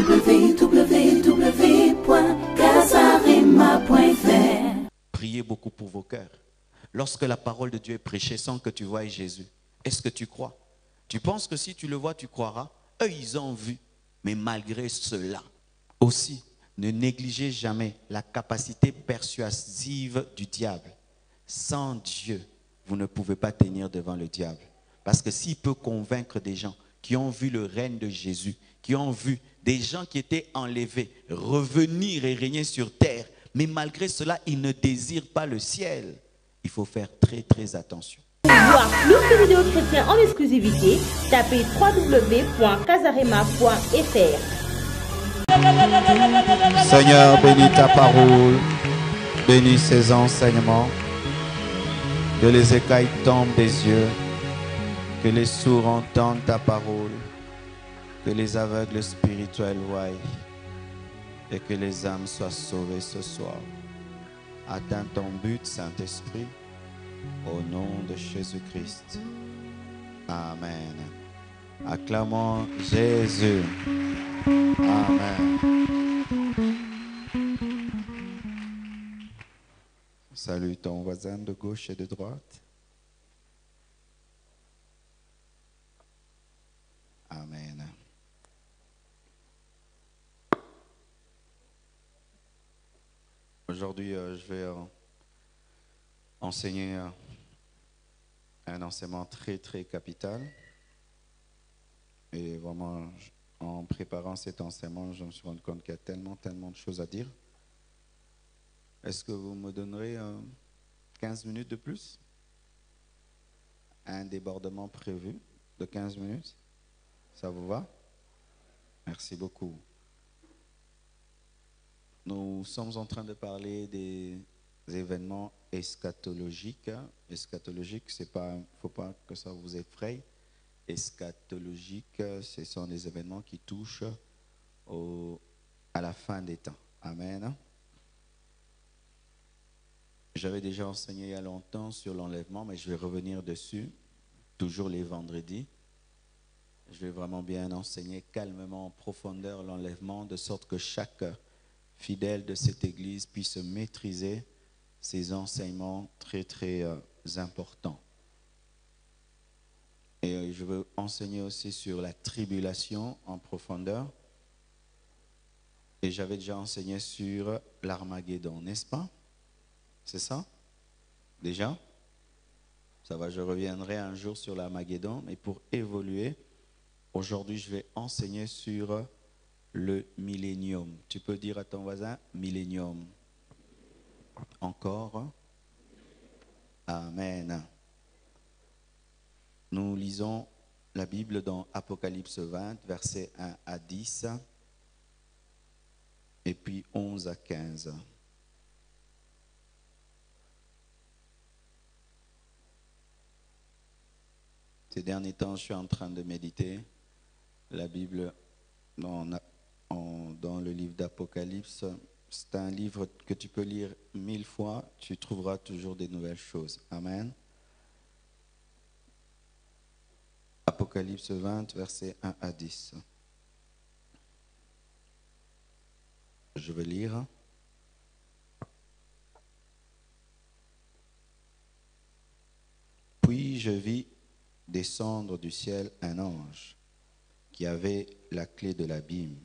www.casarema.fr. Priez beaucoup pour vos cœurs. Lorsque la parole de Dieu est prêchée sans que tu voies Jésus, est-ce que tu crois? Tu penses que si tu le vois, tu croiras? Eux, ils ont vu. Mais malgré cela, aussi, ne négligez jamais la capacité persuasive du diable. Sans Dieu, vous ne pouvez pas tenir devant le diable. Parce que s'il peut convaincre des gens qui ont vu le règne de Jésus, qui ont vu des gens qui étaient enlevés revenir et régner sur terre, mais malgré cela, ils ne désirent pas le ciel. Il faut faire très très attention. Pour voir plus de vidéos chrétiennes en exclusivité, tapez www.casarema.fr. Seigneur, bénis ta parole, bénis ces enseignements, que les écailles tombent des yeux, que les sourds entendent ta parole, que les aveugles spirituels voient et que les âmes soient sauvées ce soir. Atteins ton but, Saint-Esprit, au nom de Jésus-Christ. Amen. Acclamons Jésus. Amen. Salue ton voisin de gauche et de droite. Amen. Aujourd'hui, je vais enseigner un enseignement très très capital. Et vraiment, en préparant cet enseignement, je me suis rendu compte qu'il y a tellement de choses à dire. Est-ce que vous me donnerez 15 minutes de plus? Un débordement prévu de 15 minutes? Ça vous va? Merci beaucoup. Nous sommes en train de parler des événements eschatologiques. Eschatologique, c'est pas, faut pas que ça vous effraie. Eschatologique, ce sont des événements qui touchent à la fin des temps. Amen. J'avais déjà enseigné il y a longtemps sur l'enlèvement, mais je vais revenir dessus, toujours les vendredis. Je vais vraiment bien enseigner calmement, en profondeur, l'enlèvement, de sorte que chaque fidèle de cette église puisse maîtriser ces enseignements très, très importants. Et je veux enseigner aussi sur la tribulation en profondeur. Et j'avais déjà enseigné sur l'Armageddon, n'est-ce pas? C'est ça? Déjà? Ça va, je reviendrai un jour sur l'Armageddon. Mais pour évoluer, aujourd'hui, je vais enseigner sur le millénium. Tu peux dire à ton voisin, millénium. Encore? Amen. Nous lisons la Bible dans Apocalypse 20, versets 1 à 10, et puis 11 à 15. Ces derniers temps, je suis en train de méditer la Bible dans le livre d'Apocalypse. C'est un livre que tu peux lire 1000 fois, tu trouveras toujours des nouvelles choses. Amen. Apocalypse 20, versets 1 à 10. Je vais lire. Puis je vis descendre du ciel un ange qui avait la clé de l'abîme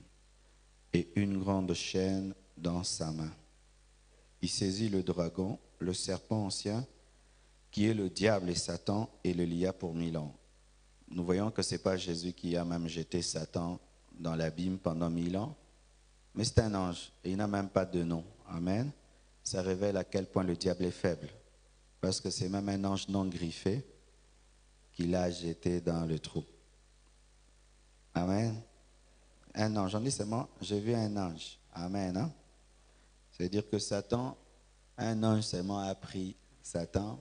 et une grande chaîne dans sa main. Il saisit le dragon, le serpent ancien, qui est le diable et Satan, et le lia pour 1000 ans. Nous voyons que ce n'est pas Jésus qui a même jeté Satan dans l'abîme pendant 1000 ans, mais c'est un ange, et il n'a même pas de nom. Amen. Ça révèle à quel point le diable est faible, parce que c'est même un ange non griffé qui l'a jeté dans le trou. Amen. Un ange, on dit seulement, j'ai vu un ange. Amen. Hein? C'est-à-dire que Satan, un ange seulement a pris Satan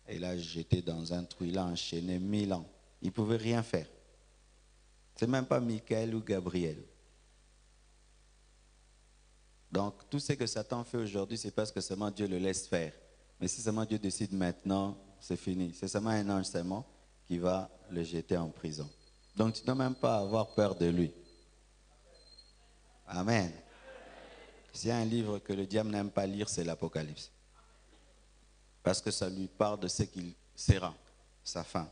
et l'a jeté dans un trou. Il l'a enchaîné 1000 ans. Il ne pouvait rien faire. Ce n'est même pas Michael ou Gabriel. Donc, tout ce que Satan fait aujourd'hui, c'est parce que seulement Dieu le laisse faire. Mais si seulement Dieu décide maintenant, c'est fini. C'est seulement un ange seulement qui va le jeter en prison. Donc, tu ne dois même pas avoir peur de lui. Amen. S'il y a un livre que le diable n'aime pas lire, c'est l'Apocalypse. Parce que ça lui parle de ce qu'il sera, sa fin.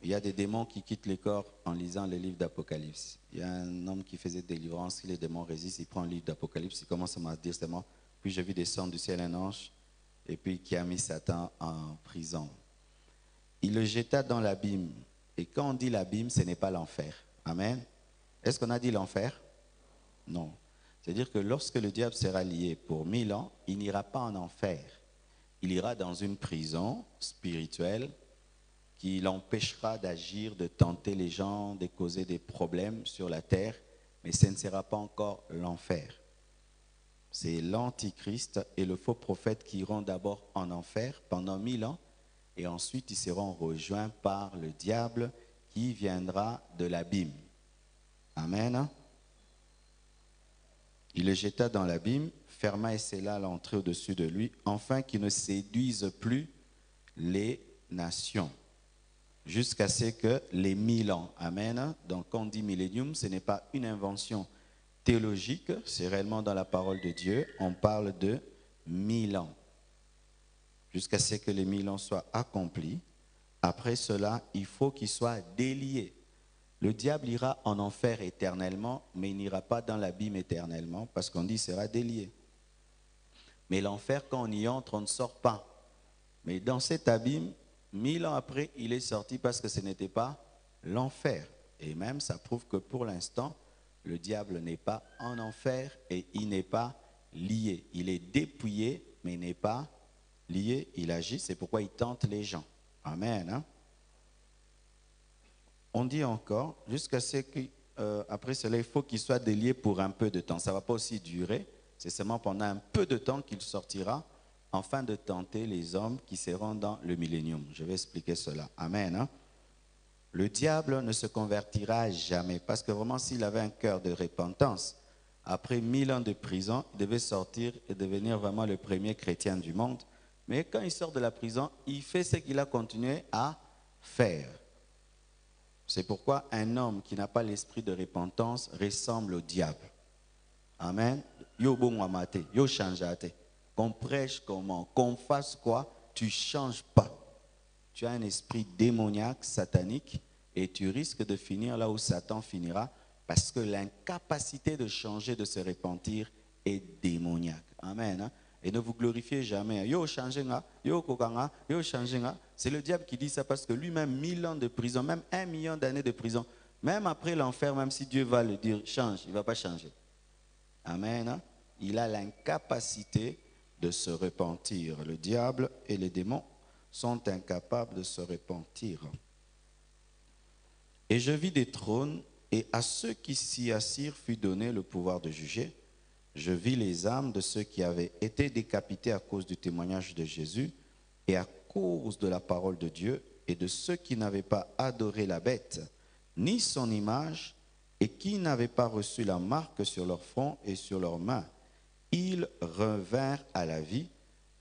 Il y a des démons qui quittent les corps en lisant le livre d'Apocalypse. Il y a un homme qui faisait délivrance, si les démons résistent, il prend le livre d'Apocalypse, il commence à dire c'est moi. Puis je vis descendre du ciel un ange, et puis qui a mis Satan en prison. Il le jeta dans l'abîme. Et quand on dit l'abîme, ce n'est pas l'enfer. Amen. Est-ce qu'on a dit l'enfer? Non. C'est-à-dire que lorsque le diable sera lié pour 1000 ans, il n'ira pas en enfer. Il ira dans une prison spirituelle qui l'empêchera d'agir, de tenter les gens, de causer des problèmes sur la terre, mais ce ne sera pas encore l'enfer. C'est l'antichrist et le faux prophète qui iront d'abord en enfer pendant 1000 ans, et ensuite ils seront rejoints par le diable qui viendra de l'abîme. Amen. Il le jeta dans l'abîme, ferma et scella l'entrée au-dessus de lui, afin qu'il ne séduise plus les nations, jusqu'à ce que les 1000 ans. Amen. Donc quand on dit millénium, ce n'est pas une invention théologique, c'est réellement dans la parole de Dieu. On parle de 1000 ans. Jusqu'à ce que les 1000 ans soient accomplis. Après cela, il faut qu'il soit délié. Le diable ira en enfer éternellement, mais il n'ira pas dans l'abîme éternellement, parce qu'on dit qu'il sera délié. Mais l'enfer, quand on y entre, on ne sort pas. Mais dans cet abîme, 1000 ans après, il est sorti parce que ce n'était pas l'enfer. Et même, ça prouve que pour l'instant, le diable n'est pas en enfer et il n'est pas lié. Il est dépouillé, mais il n'est pas lié. Il agit, c'est pourquoi il tente les gens. Amen. Hein? On dit encore, jusqu'à ce qu'après cela, il faut qu'il soit délié pour un peu de temps. Ça ne va pas aussi durer. C'est seulement pendant un peu de temps qu'il sortira, afin de tenter les hommes qui seront dans le millénium. Je vais expliquer cela. Amen. Hein? Le diable ne se convertira jamais, parce que vraiment, s'il avait un cœur de repentance, après 1000 ans de prison, il devait sortir et devenir vraiment le premier chrétien du monde. Mais quand il sort de la prison, il fait ce qu'il a continué à faire. C'est pourquoi un homme qui n'a pas l'esprit de repentance ressemble au diable. Amen. Yo bon amate, yo changeate. Qu'on prêche comment, qu'on fasse quoi, tu ne changes pas. Tu as un esprit démoniaque, satanique, et tu risques de finir là où Satan finira, parce que l'incapacité de changer, de se repentir est démoniaque. Amen. Hein? Et ne vous glorifiez jamais. Yo changez-nga, yo kokanga, yo changez-nga. C'est le diable qui dit ça parce que lui-même, 1000 ans de prison, même 1 million d'années de prison, même après l'enfer, même si Dieu va le dire, change, il ne va pas changer. Amen. Hein? Il a l'incapacité de se repentir. Le diable et les démons sont incapables de se repentir. Et je vis des trônes, et à ceux qui s'y assirent fut donné le pouvoir de juger. Je vis les âmes de ceux qui avaient été décapités à cause du témoignage de Jésus et à cause de la parole de Dieu, et de ceux qui n'avaient pas adoré la bête, ni son image, et qui n'avaient pas reçu la marque sur leur front et sur leurs mains. Ils revinrent à la vie,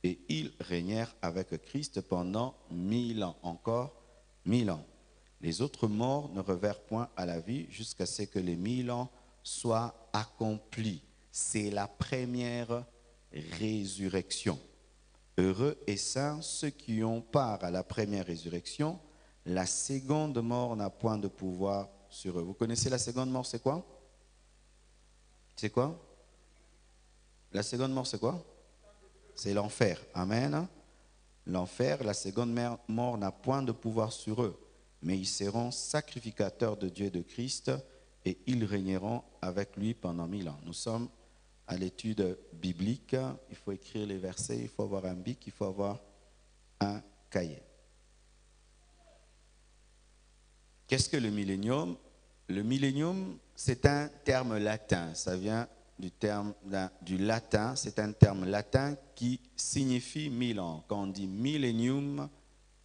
et ils régnèrent avec Christ pendant 1000 ans, encore 1000 ans. Les autres morts ne revinrent point à la vie jusqu'à ce que les 1000 ans soient accomplis. C'est la première résurrection. Heureux et saints ceux qui ont part à la première résurrection. La seconde mort n'a point de pouvoir sur eux. Vous connaissez la seconde mort, c'est quoi? C'est quoi? La seconde mort, c'est quoi? C'est l'enfer. Amen. L'enfer, la seconde mort n'a point de pouvoir sur eux, mais ils seront sacrificateurs de Dieu et de Christ, et ils régneront avec lui pendant 1000 ans. Nous sommes à l'étude biblique. Il faut écrire les versets, il faut avoir un bic, il faut avoir un cahier. Qu'est-ce que le millénium? Le millénium, c'est un terme latin. Ça vient du latin. C'est un terme latin qui signifie 1000 ans. Quand on dit millénium,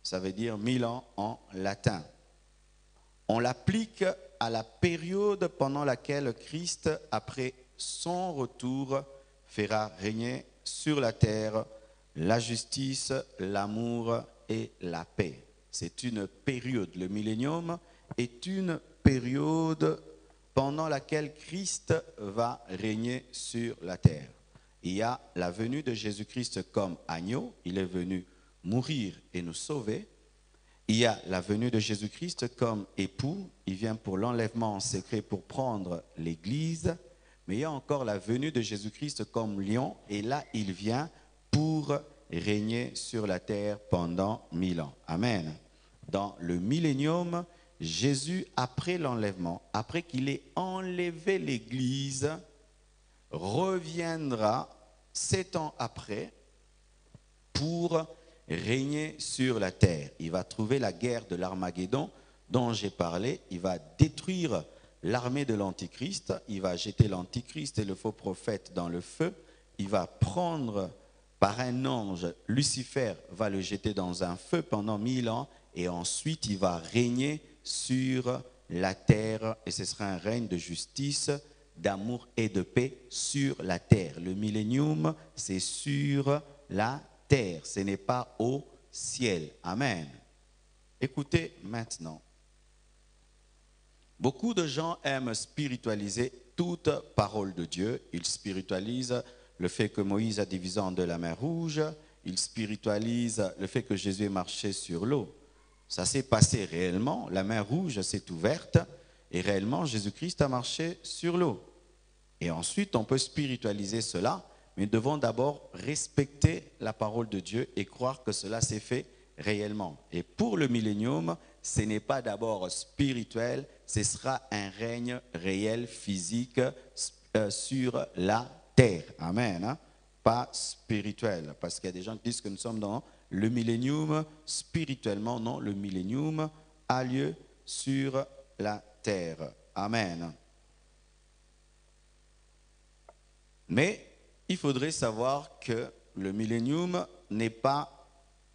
ça veut dire 1000 ans en latin. On l'applique à la période pendant laquelle Christ, après son retour, fera régner sur la terre la justice, l'amour et la paix. C'est une période. Le millénium est une période pendant laquelle Christ va régner sur la terre. Il y a la venue de Jésus-Christ comme agneau, il est venu mourir et nous sauver. Il y a la venue de Jésus-Christ comme époux, il vient pour l'enlèvement en secret pour prendre l'Église. Mais il y a encore la venue de Jésus-Christ comme lion, et là il vient pour régner sur la terre pendant 1000 ans. Amen. Dans le millénium, Jésus, après l'enlèvement, après qu'il ait enlevé l'Église, reviendra 7 ans après pour régner sur la terre. Il va trouver la guerre de l'Armageddon dont j'ai parlé. Il va détruire l'armée de l'Antichrist. Il va jeter l'Antichrist et le faux prophète dans le feu. Il va prendre par un ange, Lucifer va le jeter dans un feu pendant 1000 ans. Et ensuite, il va régner sur la terre. Et ce sera un règne de justice, d'amour et de paix sur la terre. Le millénium, c'est sur la terre. Ce n'est pas au ciel. Amen. Écoutez maintenant. Beaucoup de gens aiment spiritualiser toute parole de Dieu. Ils spiritualisent le fait que Moïse a divisé en deux la mer Rouge. Ils spiritualisent le fait que Jésus est marché sur l'eau. Ça s'est passé réellement. La mer Rouge s'est ouverte et réellement Jésus-Christ a marché sur l'eau. Et ensuite, on peut spiritualiser cela, mais nous devons d'abord respecter la parole de Dieu et croire que cela s'est fait réellement. Et pour le millénium, ce n'est pas d'abord spirituel, ce sera un règne réel, physique sur la terre. Amen. Hein? Pas spirituel. Parce qu'il y a des gens qui disent que nous sommes dans le millénium spirituellement. Non, le millénium a lieu sur la terre. Amen. Mais il faudrait savoir que le millénium n'est pas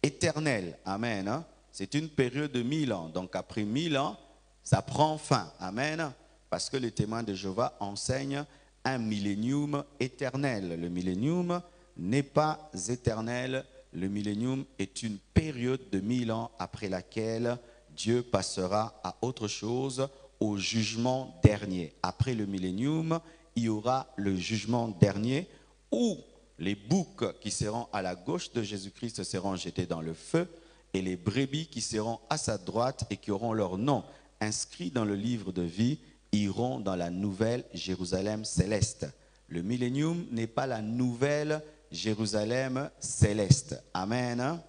éternel. Amen. Hein? C'est une période de 1000 ans. Donc après 1000 ans, ça prend fin. Amen. Parce que les témoins de Jéhovah enseignent un millénium éternel. Le millénium n'est pas éternel. Le millénium est une période de 1000 ans après laquelle Dieu passera à autre chose, au jugement dernier. Après le millénium, il y aura le jugement dernier où les boucs qui seront à la gauche de Jésus-Christ seront jetés dans le feu et les brebis qui seront à sa droite et qui auront leur nom inscrit dans le livre de vie iront dans la nouvelle Jérusalem céleste. Le millénium n'est pas la nouvelle Jérusalem céleste. Amen.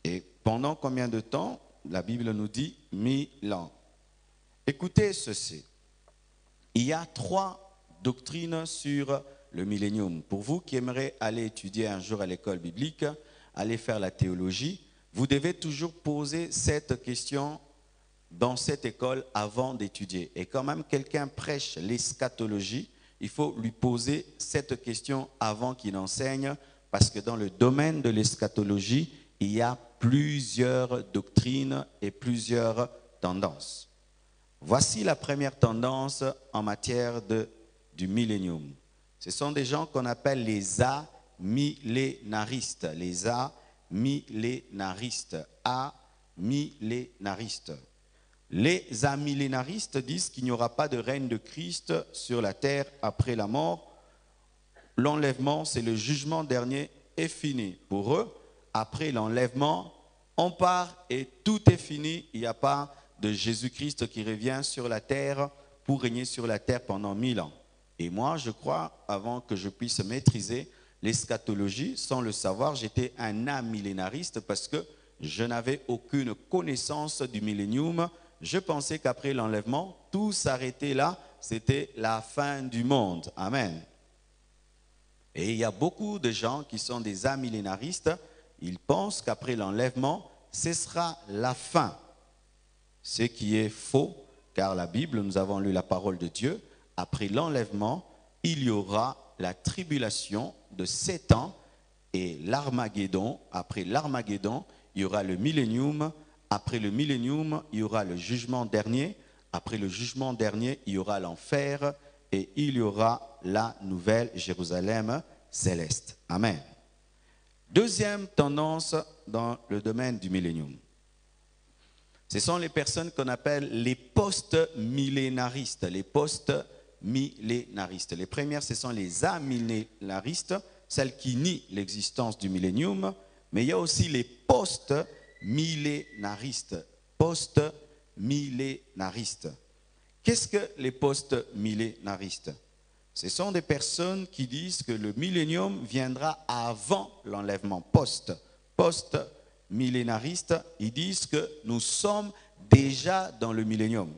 Et pendant combien de temps? La Bible nous dit 1000 ans. Écoutez ceci. Il y a 3 doctrines sur le millénium. Pour vous qui aimeriez aller étudier un jour à l'école biblique, aller faire la théologie, vous devez toujours poser cette question dans cette école avant d'étudier. Et quand même quelqu'un prêche l'eschatologie, il faut lui poser cette question avant qu'il enseigne, parce que dans le domaine de l'eschatologie, il y a plusieurs doctrines et plusieurs tendances. Voici la première tendance en matière du millénium. Ce sont des gens qu'on appelle les amillénaristes. Les amillénaristes. Amillénaristes. Les amillénaristes disent qu'il n'y aura pas de règne de Christ sur la terre après la mort. L'enlèvement, c'est le jugement dernier est fini. Pour eux, après l'enlèvement, on part et tout est fini. Il n'y a pas de Jésus-Christ qui revient sur la terre pour régner sur la terre pendant 1000 ans. Et moi, je crois, avant que je puisse maîtriser l'eschatologie, sans le savoir, j'étais un amillénariste parce que je n'avais aucune connaissance du millénium. Je pensais qu'après l'enlèvement, tout s'arrêtait là, c'était la fin du monde. Amen. Et il y a beaucoup de gens qui sont des amillénaristes, ils pensent qu'après l'enlèvement, ce sera la fin. Ce qui est faux, car la Bible, nous avons lu la parole de Dieu, après l'enlèvement, il y aura la tribulation de 7 ans et l'Armageddon. Après l'Armageddon, il y aura le millénium. Après le millénium, il y aura le jugement dernier. Après le jugement dernier, il y aura l'enfer et il y aura la nouvelle Jérusalem céleste. Amen. Deuxième tendance dans le domaine du millénium. Ce sont les personnes qu'on appelle les post-millénaristes. Les post-millénaristes. Les premières, ce sont les amillénaristes, celles qui nient l'existence du millénium. Mais il y a aussi les post-millénaristes. Post-millénaristes. Qu'est-ce que les post-millénaristes? Ce sont des personnes qui disent que le millénium viendra avant l'enlèvement. Post-millénaristes, ils disent que nous sommes déjà dans le millénium.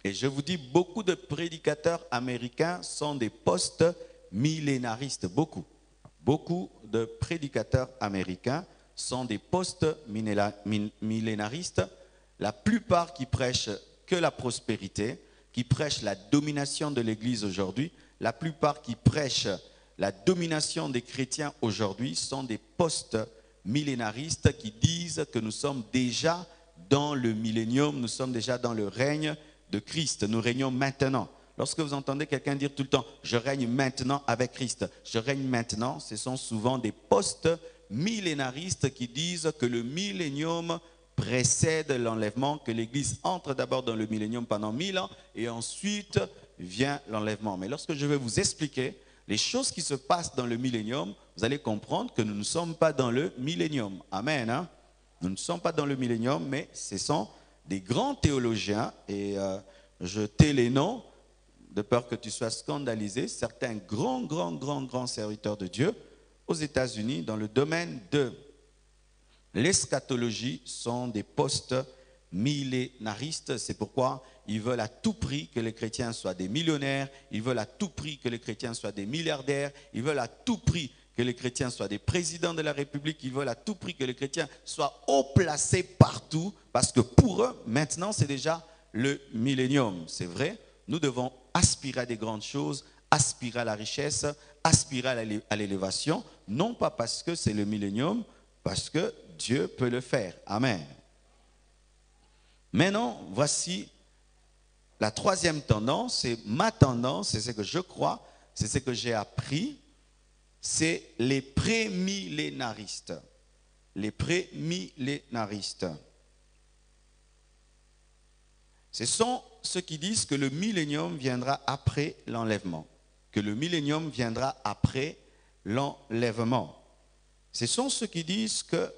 Et je vous dis, beaucoup de prédicateurs américains sont des post-millénaristes. Beaucoup de prédicateurs américains sont des post-millénaristes. La plupart qui prêchent que la prospérité, qui prêchent la domination de l'Église aujourd'hui, la plupart qui prêchent la domination des chrétiens aujourd'hui sont des post-millénaristes qui disent que nous sommes déjà dans le millénium, nous sommes déjà dans le règne de Christ, nous régnons maintenant. Lorsque vous entendez quelqu'un dire tout le temps « je règne maintenant avec Christ »,« je règne maintenant », ce sont souvent des post-millénaristes qui disent que le millénium précède l'enlèvement, que l'Église entre d'abord dans le millénium pendant 1000 ans et ensuite vient l'enlèvement. Mais lorsque je vais vous expliquer les choses qui se passent dans le millénium, vous allez comprendre que nous ne sommes pas dans le millénium. Amen. Hein? Nous ne sommes pas dans le millénium, mais ce sont des grands théologiens, et je tais les noms, de peur que tu sois scandalisé, certains grands serviteurs de Dieu aux États-Unis dans le domaine de l'eschatologie sont des post-millénaristes. C'est pourquoi ils veulent à tout prix que les chrétiens soient des millionnaires, ils veulent à tout prix que les chrétiens soient des milliardaires, ils veulent à tout prix que les chrétiens soient des présidents de la République, ils veulent à tout prix que les chrétiens soient haut placés partout, parce que pour eux, maintenant, c'est déjà le millénium. C'est vrai, nous devons aspirer à des grandes choses, aspirer à la richesse, aspirer à l'élévation, non pas parce que c'est le millénium, parce que Dieu peut le faire. Amen. Maintenant, voici la troisième tendance, c'est ma tendance, c'est ce que je crois, c'est ce que j'ai appris, c'est les prémillénaristes. Les prémillénaristes. Ce sont ceux qui disent que le millénium viendra après l'enlèvement. Que le millénium viendra après l'enlèvement. Ce sont ceux qui disent que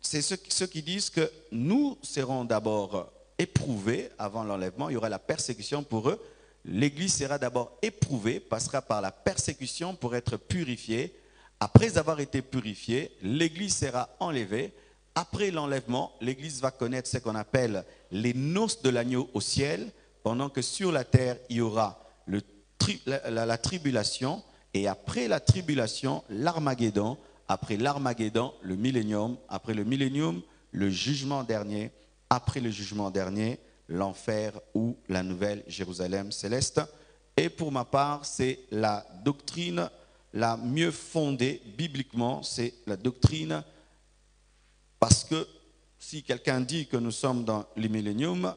ceux qui disent que nous serons d'abord éprouvés avant l'enlèvement. Il y aura la persécution pour eux. L'Église sera d'abord éprouvée, passera par la persécution pour être purifiée. Après avoir été purifiée, l'Église sera enlevée. Après l'enlèvement, l'Église va connaître ce qu'on appelle les noces de l'agneau au ciel, pendant que sur la terre, il y aura la tribulation. Et après la tribulation, l'Armageddon. Après l'Armageddon, le millénium. Après le millénium, le jugement dernier. Après le jugement dernier, l'enfer ou la nouvelle Jérusalem céleste. Et pour ma part, c'est la doctrine la mieux fondée bibliquement. C'est la doctrine, parce que si quelqu'un dit que nous sommes dans le millénium,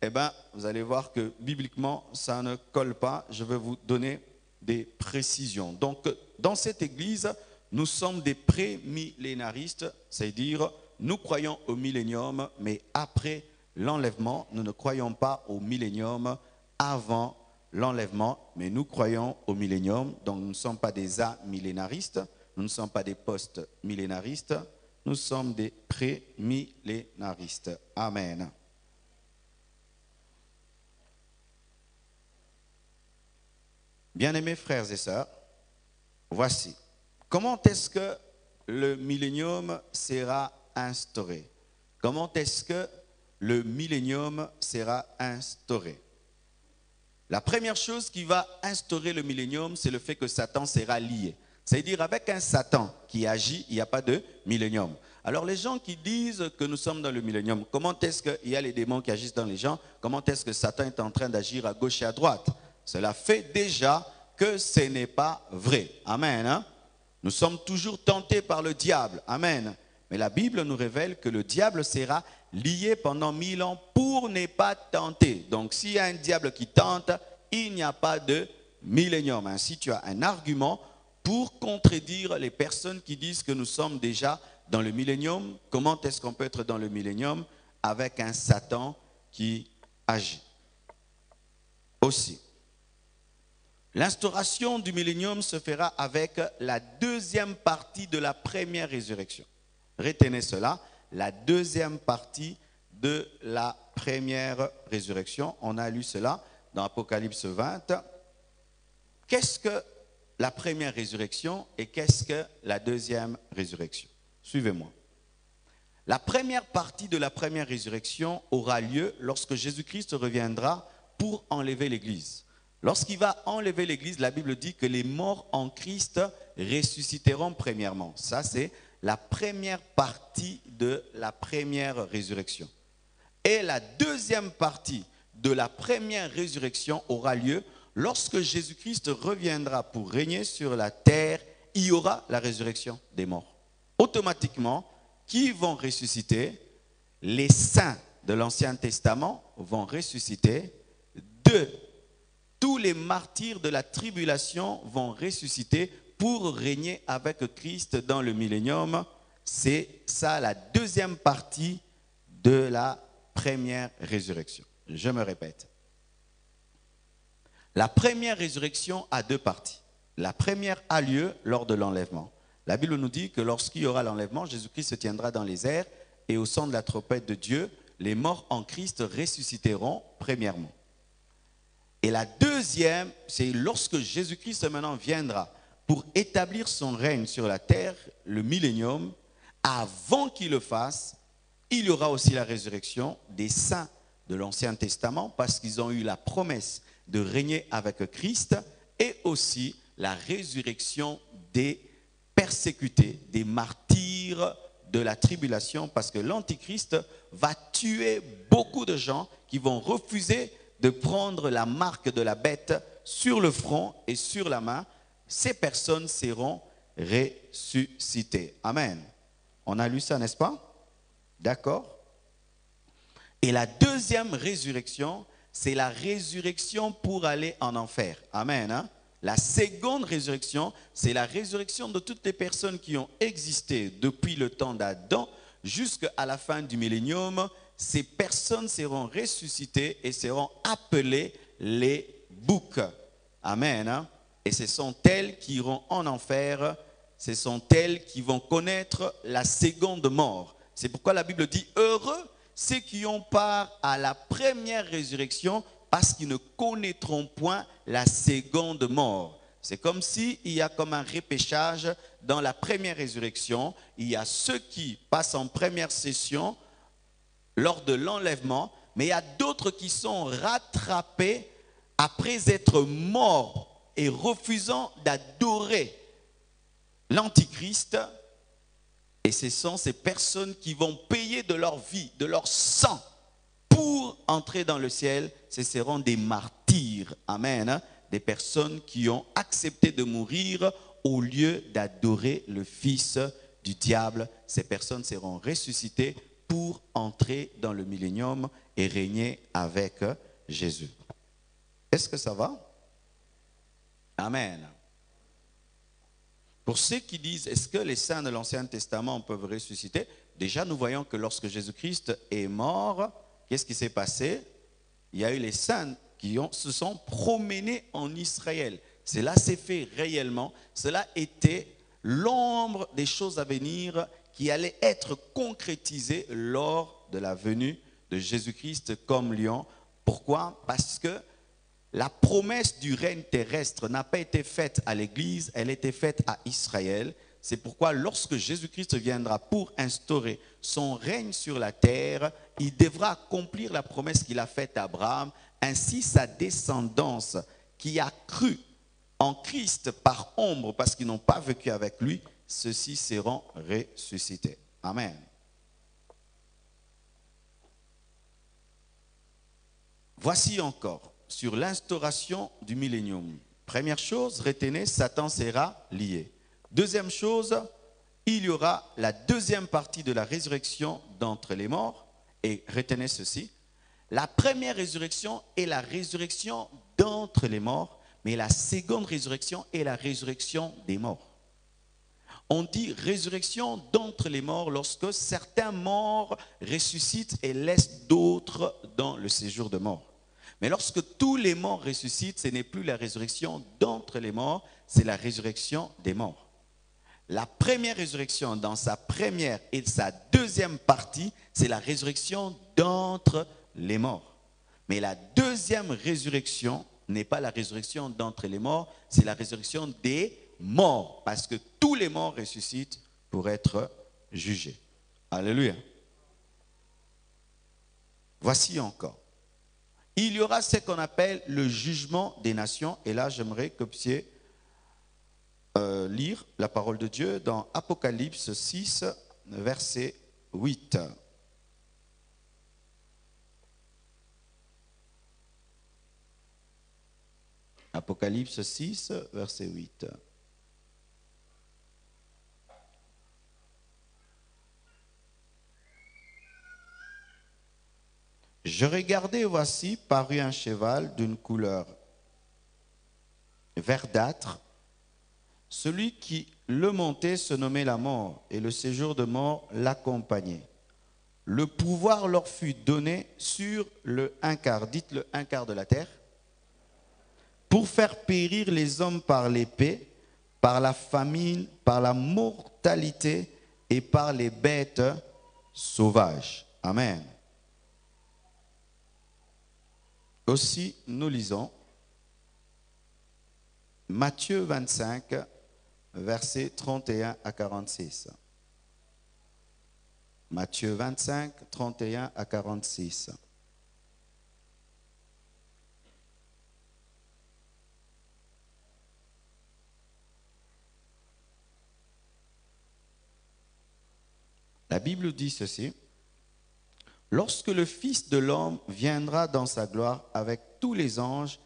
eh bien, vous allez voir que bibliquement, ça ne colle pas. Je vais vous donner des précisions. Donc, dans cette église, nous sommes des prémillénaristes, c'est-à-dire nous croyons au millénium, mais après l'enlèvement, nous ne croyons pas au millénium avant l'enlèvement, mais nous croyons au millénium. Donc, nous ne sommes pas des amillénaristes, nous ne sommes pas des post-millénaristes, nous sommes des prémillénaristes. Amen. Bien-aimés frères et sœurs, voici. Comment est-ce que le millénium sera instauré? Comment est-ce que le millénium sera instauré? La première chose qui va instaurer le millénium, c'est le fait que Satan sera lié. C'est-à-dire avec un Satan qui agit, il n'y a pas de millénium. Alors les gens qui disent que nous sommes dans le millénium, comment est-ce qu'il y a les démons qui agissent dans les gens? Comment est-ce que Satan est en train d'agir à gauche et à droite? Cela fait déjà que ce n'est pas vrai. Amen. Hein? Nous sommes toujours tentés par le diable. Amen. Mais la Bible nous révèle que le diable sera lié pendant 1000 ans pour ne pas tenter. Donc s'il y a un diable qui tente, il n'y a pas de millénium. Ainsi, tu as un argument pour contredire les personnes qui disent que nous sommes déjà dans le millénium. Comment est-ce qu'on peut être dans le millénium avec un Satan qui agit? Aussi, l'instauration du millénium se fera avec la deuxième partie de la première résurrection. Retenez cela, la deuxième partie de la première résurrection. On a lu cela dans Apocalypse 20. Qu'est-ce que la première résurrection et qu'est-ce que la deuxième résurrection? Suivez-moi. La première partie de la première résurrection aura lieu lorsque Jésus-Christ reviendra pour enlever l'Église. Lorsqu'il va enlever l'Église, la Bible dit que les morts en Christ ressusciteront premièrement. Ça, c'est la première partie de la première résurrection. Et la deuxième partie de la première résurrection aura lieu lorsque Jésus-Christ reviendra pour régner sur la terre. Il y aura la résurrection des morts. Automatiquement, qui vont ressusciter? Les saints de l'Ancien Testament vont ressusciter. Tous les martyrs de la tribulation vont ressusciter pour régner avec Christ dans le millénium. C'est ça la deuxième partie de la première résurrection. Je me répète. La première résurrection a deux parties. La première a lieu lors de l'enlèvement. La Bible nous dit que lorsqu'il y aura l'enlèvement, Jésus-Christ se tiendra dans les airs et au son de la trompette de Dieu, les morts en Christ ressusciteront premièrement. Et la deuxième, c'est lorsque Jésus-Christ maintenant viendra pour établir son règne sur la terre, le millénium. Avant qu'il le fasse, il y aura aussi la résurrection des saints de l'Ancien Testament parce qu'ils ont eu la promesse de régner avec Christ, et aussi la résurrection des persécutés, des martyrs de la tribulation, parce que l'Antichrist va tuer beaucoup de gens qui vont refuser de prendre la marque de la bête sur le front et sur la main. Ces personnes seront ressuscitées. Amen. On a lu ça, n'est-ce pas? D'accord? Et la deuxième résurrection, c'est la résurrection pour aller en enfer. Amen. Hein? La seconde résurrection, c'est la résurrection de toutes les personnes qui ont existé depuis le temps d'Adam jusqu'à la fin du millénium. Ces personnes seront ressuscitées et seront appelées les boucs. Amen. Hein? Et ce sont elles qui iront en enfer. Ce sont elles qui vont connaître la seconde mort. C'est pourquoi la Bible dit « Heureux ceux qui ont part à la première résurrection, parce qu'ils ne connaîtront point la seconde mort. » C'est comme s'il y a comme un repêchage dans la première résurrection. Il y a ceux qui passent en première session lors de l'enlèvement, mais il y a d'autres qui sont rattrapés après être morts et refusant d'adorer l'Antichrist. Et ce sont ces personnes qui vont payer de leur vie, de leur sang, pour entrer dans le ciel. Ce seront des martyrs. Amen. Des personnes qui ont accepté de mourir au lieu d'adorer le fils du diable. Ces personnes seront ressuscitées pour entrer dans le millénium et régner avec Jésus. Est-ce que ça va? Amen. Pour ceux qui disent, est-ce que les saints de l'Ancien Testament peuvent ressusciter? Déjà, nous voyons que lorsque Jésus-Christ est mort, qu'est-ce qui s'est passé? Il y a eu les saints qui se sont promenés en Israël. Cela s'est fait réellement. Cela était l'ombre des choses à venir qui allaient être concrétisées lors de la venue de Jésus-Christ comme lion. Pourquoi? Parce que la promesse du règne terrestre n'a pas été faite à l'Église, elle était faite à Israël. C'est pourquoi lorsque Jésus-Christ viendra pour instaurer son règne sur la terre, il devra accomplir la promesse qu'il a faite à Abraham. Ainsi, sa descendance qui a cru en Christ par ombre parce qu'ils n'ont pas vécu avec lui, ceux-ci seront ressuscités. Amen. Voici encore sur l'instauration du millénium. Première chose, retenez, Satan sera lié. Deuxième chose, il y aura la deuxième partie de la résurrection d'entre les morts. Et retenez ceci, la première résurrection est la résurrection d'entre les morts, mais la seconde résurrection est la résurrection des morts. On dit résurrection d'entre les morts lorsque certains morts ressuscitent et laissent d'autres dans le séjour de mort. Mais lorsque tous les morts ressuscitent, ce n'est plus la résurrection d'entre les morts, c'est la résurrection des morts. La première résurrection dans sa première et sa deuxième partie, c'est la résurrection d'entre les morts. Mais la deuxième résurrection n'est pas la résurrection d'entre les morts, c'est la résurrection des morts. Parce que tous les morts ressuscitent pour être jugés. Alléluia. Voici encore. Il y aura ce qu'on appelle le jugement des nations. Et là, j'aimerais que vous puissiez lire la parole de Dieu dans Apocalypse 6, verset 8. Apocalypse 6, verset 8. Je regardais, voici, parut un cheval d'une couleur verdâtre. Celui qui le montait se nommait la mort, et le séjour de mort l'accompagnait. Le pouvoir leur fut donné sur le un quart, dites le un quart de la terre, pour faire périr les hommes par l'épée, par la famine, par la mortalité et par les bêtes sauvages. Amen. Aussi, nous lisons Matthieu 25, versets 31 à 46. Matthieu 25, 31 à 46. La Bible dit ceci. Lorsque le Fils de l'homme viendra dans sa gloire avec tous les anges,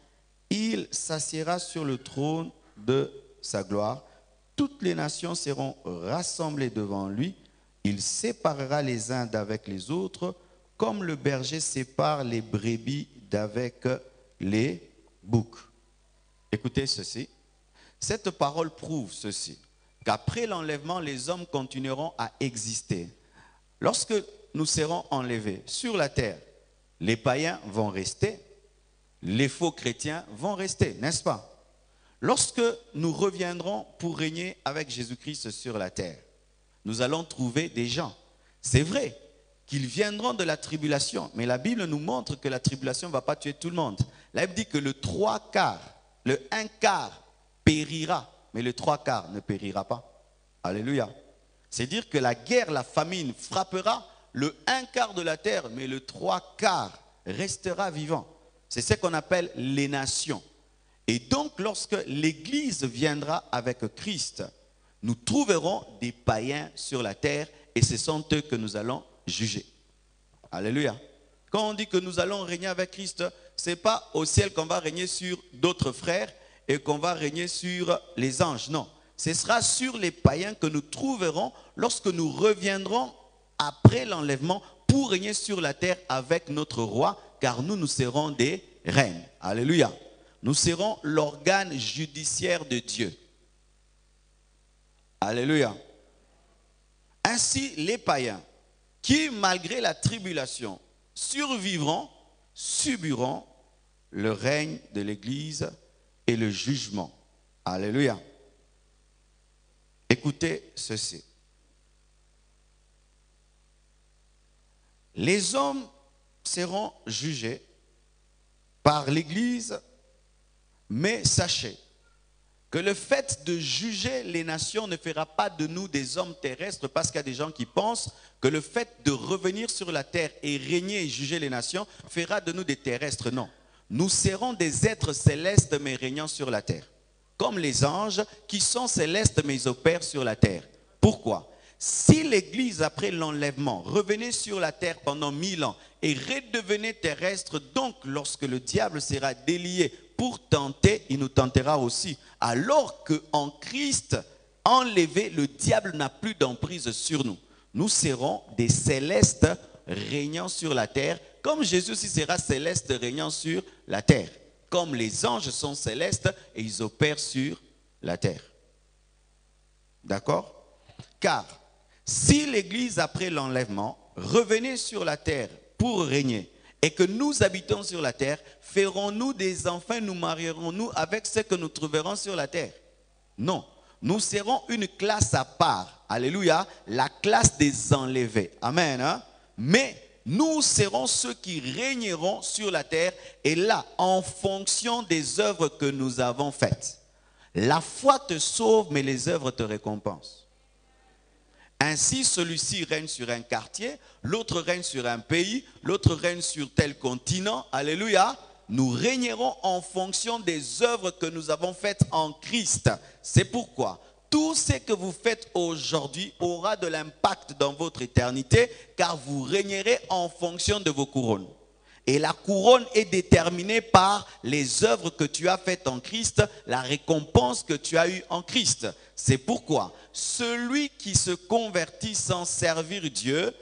il s'assiera sur le trône de sa gloire. Toutes les nations seront rassemblées devant lui. Il séparera les uns d'avec les autres, comme le berger sépare les brebis d'avec les boucs. Écoutez ceci. Cette parole prouve ceci, qu'après l'enlèvement, les hommes continueront à exister. Lorsque nous serons enlevés sur la terre, les païens vont rester, les faux chrétiens vont rester, n'est-ce pas? Lorsque nous reviendrons pour régner avec Jésus-Christ sur la terre, nous allons trouver des gens. C'est vrai qu'ils viendront de la tribulation, mais la Bible nous montre que la tribulation ne va pas tuer tout le monde. La Bible dit que le 3/4, le 1/4 périra, mais le 3/4 ne périra pas. Alléluia. C'est dire que la guerre, la famine frappera le 1/4 de la terre, mais le 3/4 restera vivant. C'est ce qu'on appelle les nations. Et donc, lorsque l'Église viendra avec Christ, nous trouverons des païens sur la terre et ce sont eux que nous allons juger. Alléluia. Quand on dit que nous allons régner avec Christ, ce n'est pas au ciel qu'on va régner sur d'autres frères et qu'on va régner sur les anges. Non, ce sera sur les païens que nous trouverons lorsque nous reviendrons après l'enlèvement pour régner sur la terre avec notre roi, car nous serons des reines. Alléluia. Nous serons l'organe judiciaire de Dieu. Alléluia. Ainsi, les païens qui, malgré la tribulation, survivront, subiront le règne de l'Église et le jugement. Alléluia. Écoutez ceci. Les hommes seront jugés par l'Église, mais sachez que le fait de juger les nations ne fera pas de nous des hommes terrestres, parce qu'il y a des gens qui pensent que le fait de revenir sur la terre et régner et juger les nations fera de nous des terrestres. Non, nous serons des êtres célestes mais régnant sur la terre, comme les anges qui sont célestes mais ils opèrent sur la terre. Pourquoi? Si l'Église, après l'enlèvement, revenait sur la terre pendant 1000 ans et redevenait terrestre, donc lorsque le diable sera délié pour tenter, il nous tentera aussi. Alors qu'en Christ, enlevé, le diable n'a plus d'emprise sur nous. Nous serons des célestes régnant sur la terre, comme Jésus aussi sera céleste régnant sur la terre. Comme les anges sont célestes et ils opèrent sur la terre. D'accord? Car si l'Église, après l'enlèvement, revenait sur la terre pour régner, et que nous habitons sur la terre, ferons-nous des enfants, nous marierons-nous avec ceux que nous trouverons sur la terre? Non. Nous serons une classe à part. Alléluia. La classe des enlevés. Amen. Hein? Mais nous serons ceux qui régneront sur la terre, et là, en fonction des œuvres que nous avons faites. La foi te sauve, mais les œuvres te récompensent. Ainsi, celui-ci règne sur un quartier, l'autre règne sur un pays, l'autre règne sur tel continent. Alléluia. Nous régnerons en fonction des œuvres que nous avons faites en Christ. C'est pourquoi tout ce que vous faites aujourd'hui aura de l'impact dans votre éternité, car vous régnerez en fonction de vos couronnes. Et la couronne est déterminée par les œuvres que tu as faites en Christ, la récompense que tu as eue en Christ. C'est pourquoi celui qui se convertit sans servir Dieu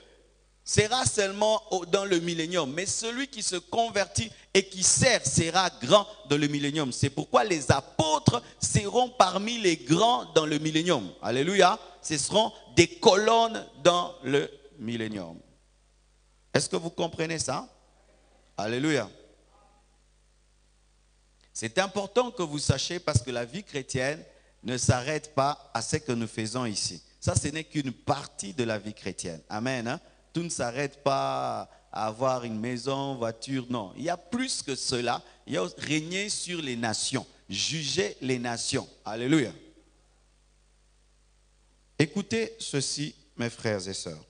sera seulement dans le millénium. Mais celui qui se convertit et qui sert sera grand dans le millénium. C'est pourquoi les apôtres seront parmi les grands dans le millénium. Alléluia. Ce seront des colonnes dans le millénium. Est-ce que vous comprenez ça? Alléluia. C'est important que vous sachiez, parce que la vie chrétienne ne s'arrête pas à ce que nous faisons ici. Ça, ce n'est qu'une partie de la vie chrétienne. Amen. Hein? Tout ne s'arrête pas à avoir une maison, voiture. Non, il y a plus que cela. Il y a régner sur les nations, juger les nations. Alléluia. Écoutez ceci, mes frères et sœurs.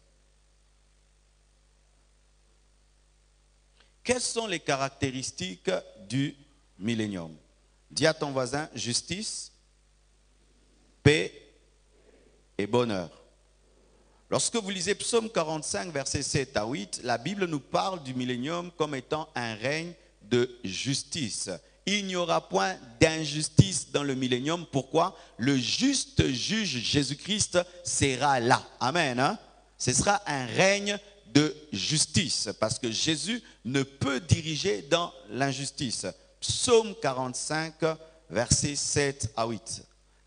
Quelles sont les caractéristiques du millénium? Dis à ton voisin, justice, paix et bonheur. Lorsque vous lisez Psaume 45, versets 7 à 8, la Bible nous parle du millénium comme étant un règne de justice. Il n'y aura point d'injustice dans le millénium. Pourquoi? Le juste juge Jésus-Christ sera là. Amen. Hein? Ce sera un règne de justice, parce que Jésus ne peut diriger dans l'injustice. Psaume 45, versets 7 à 8.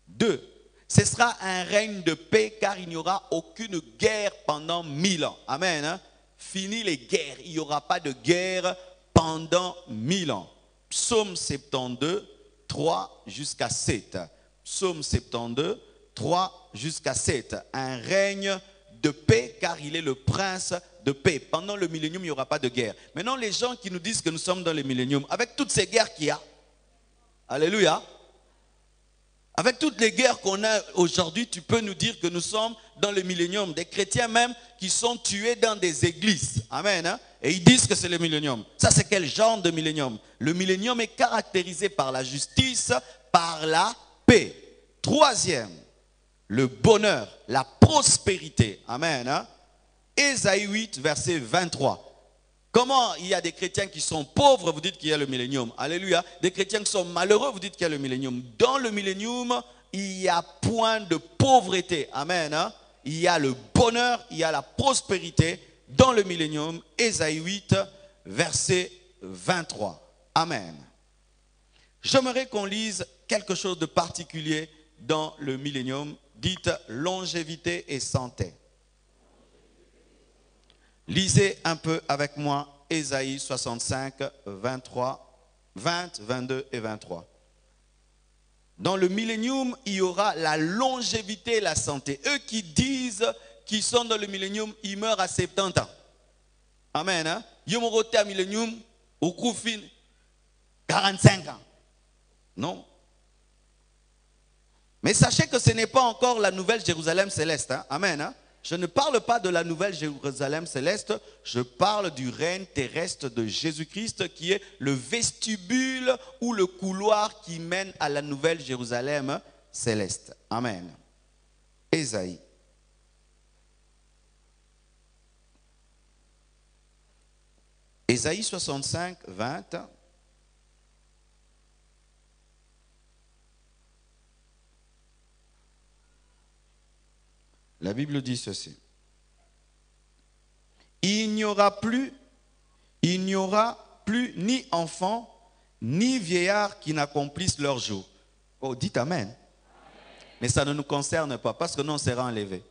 2. Ce sera un règne de paix, car il n'y aura aucune guerre pendant 1000 ans. Amen. Hein? Fini les guerres. Il n'y aura pas de guerre pendant 1000 ans. Psaume 72, 3 jusqu'à 7. Psaume 72, 3 jusqu'à 7. Un règne de paix, car il est le prince de paix. Pendant le millénium, il n'y aura pas de guerre. Maintenant, les gens qui nous disent que nous sommes dans le millénium, avec toutes ces guerres qu'il y a, alléluia, avec toutes les guerres qu'on a aujourd'hui, tu peux nous dire que nous sommes dans le millénium. Des chrétiens même qui sont tués dans des églises. Amen. Hein? Et ils disent que c'est le millénium. Ça, c'est quel genre de millénium? Le millénium est caractérisé par la justice, par la paix. Troisième, le bonheur, la prospérité. Amen. Hein? Ésaïe 8, verset 23. Comment il y a des chrétiens qui sont pauvres, vous dites qu'il y a le millénium. Alléluia. Des chrétiens qui sont malheureux, vous dites qu'il y a le millénium. Dans le millénium, il n'y a point de pauvreté. Amen. Hein? Il y a le bonheur, il y a la prospérité dans le millénium. Ésaïe 8, verset 23. Amen. J'aimerais qu'on lise quelque chose de particulier dans le millénium. Dites longévité et santé. Lisez un peu avec moi Ésaïe 65, 23, 20, 22 et 23. Dans le millénium, il y aura la longévité et la santé. Eux qui disent qu'ils sont dans le millénium, ils meurent à 70 ans. Amen. Hein? Ils ont roté à millénium, au Koufin, 45 ans. Non. Mais sachez que ce n'est pas encore la nouvelle Jérusalem céleste. Hein? Amen. Hein? Je ne parle pas de la nouvelle Jérusalem céleste, je parle du règne terrestre de Jésus-Christ qui est le vestibule ou le couloir qui mène à la nouvelle Jérusalem céleste. Amen. Ésaïe. Ésaïe 65, 20. La Bible dit ceci. Il n'y aura plus ni enfants, ni vieillards qui n'accomplissent leur jour. Oh, dites Amen. Mais ça ne nous concerne pas parce que nous, on sera enlevés.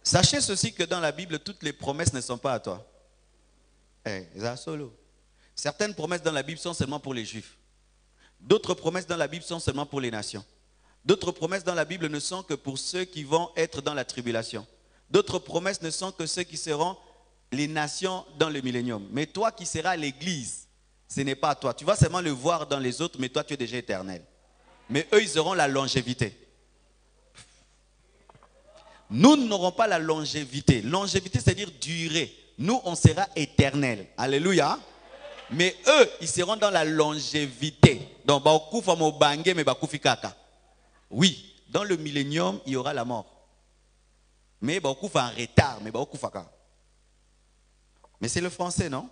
Sachez ceci que dans la Bible, toutes les promesses ne sont pas à toi. Certaines promesses dans la Bible sont seulement pour les Juifs. D'autres promesses dans la Bible sont seulement pour les nations. D'autres promesses dans la Bible ne sont que pour ceux qui vont être dans la tribulation. D'autres promesses ne sont que ceux qui seront les nations dans le millénium. Mais toi qui seras l'église, ce n'est pas à toi. Tu vas seulement le voir dans les autres, mais toi tu es déjà éternel. Mais eux, ils auront la longévité. Nous n'aurons pas la longévité. Longévité, c'est-à-dire durée. Nous, on sera éternel. Alléluia. Mais eux, ils seront dans la longévité. Donc, oui, dans le millénium, il y aura la mort. Mais beaucoup en retard, mais c'est le français, non?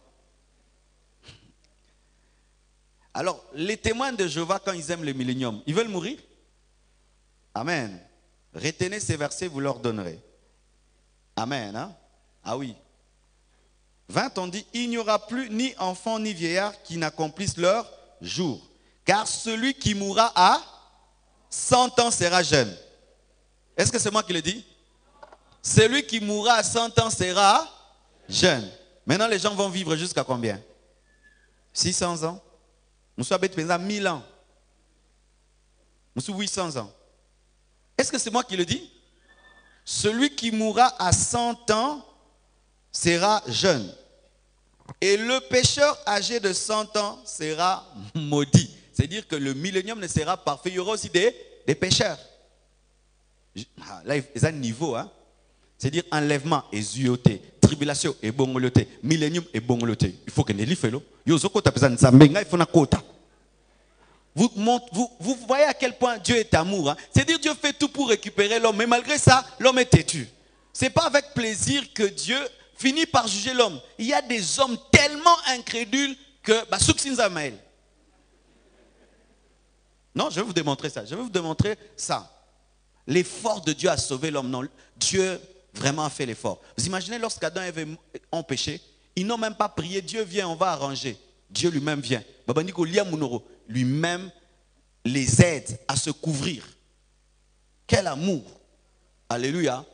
Alors, les témoins de Jéhovah, quand ils aiment le millénium, ils veulent mourir? Amen. Retenez ces versets, vous leur donnerez. Amen. Hein? Ah oui. 20, on dit, il n'y aura plus ni enfant ni vieillard qui n'accomplissent leur jour. Car celui qui mourra à 100 ans sera jeune. Est-ce que c'est moi qui le dis? Celui qui mourra à 100 ans sera jeune. Maintenant, les gens vont vivre jusqu'à combien? 600 ans. Nous sommes à 1000 ans. Nous sommes 800 ans. Est-ce que c'est moi qui le dis? Celui qui mourra à 100 ans sera jeune. Et le pécheur âgé de 100 ans sera maudit. C'est-à-dire que le millénium ne sera parfait. Il y aura aussi des pécheurs. Là, il y a un niveau. Hein? C'est-à-dire enlèvement et zuyoté, tribulation et bongoloté, millénium et bongoloté. Il faut que les livres vous voyez à quel point Dieu est amour. Hein? C'est-à-dire Dieu fait tout pour récupérer l'homme. Mais malgré ça, l'homme est têtu. Ce n'est pas avec plaisir que Dieu finit par juger l'homme. Il y a des hommes tellement incrédules que... Non, je vais vous démontrer ça. Je vais vous démontrer ça. L'effort de Dieu à sauver l'homme. Non, Dieu vraiment a fait l'effort. Vous imaginez lorsqu'Adam et Ève ont péché, ils n'ont même pas prié. Dieu vient, on va arranger. Dieu lui-même vient. Lui-même les aide à se couvrir. Quel amour. Alléluia.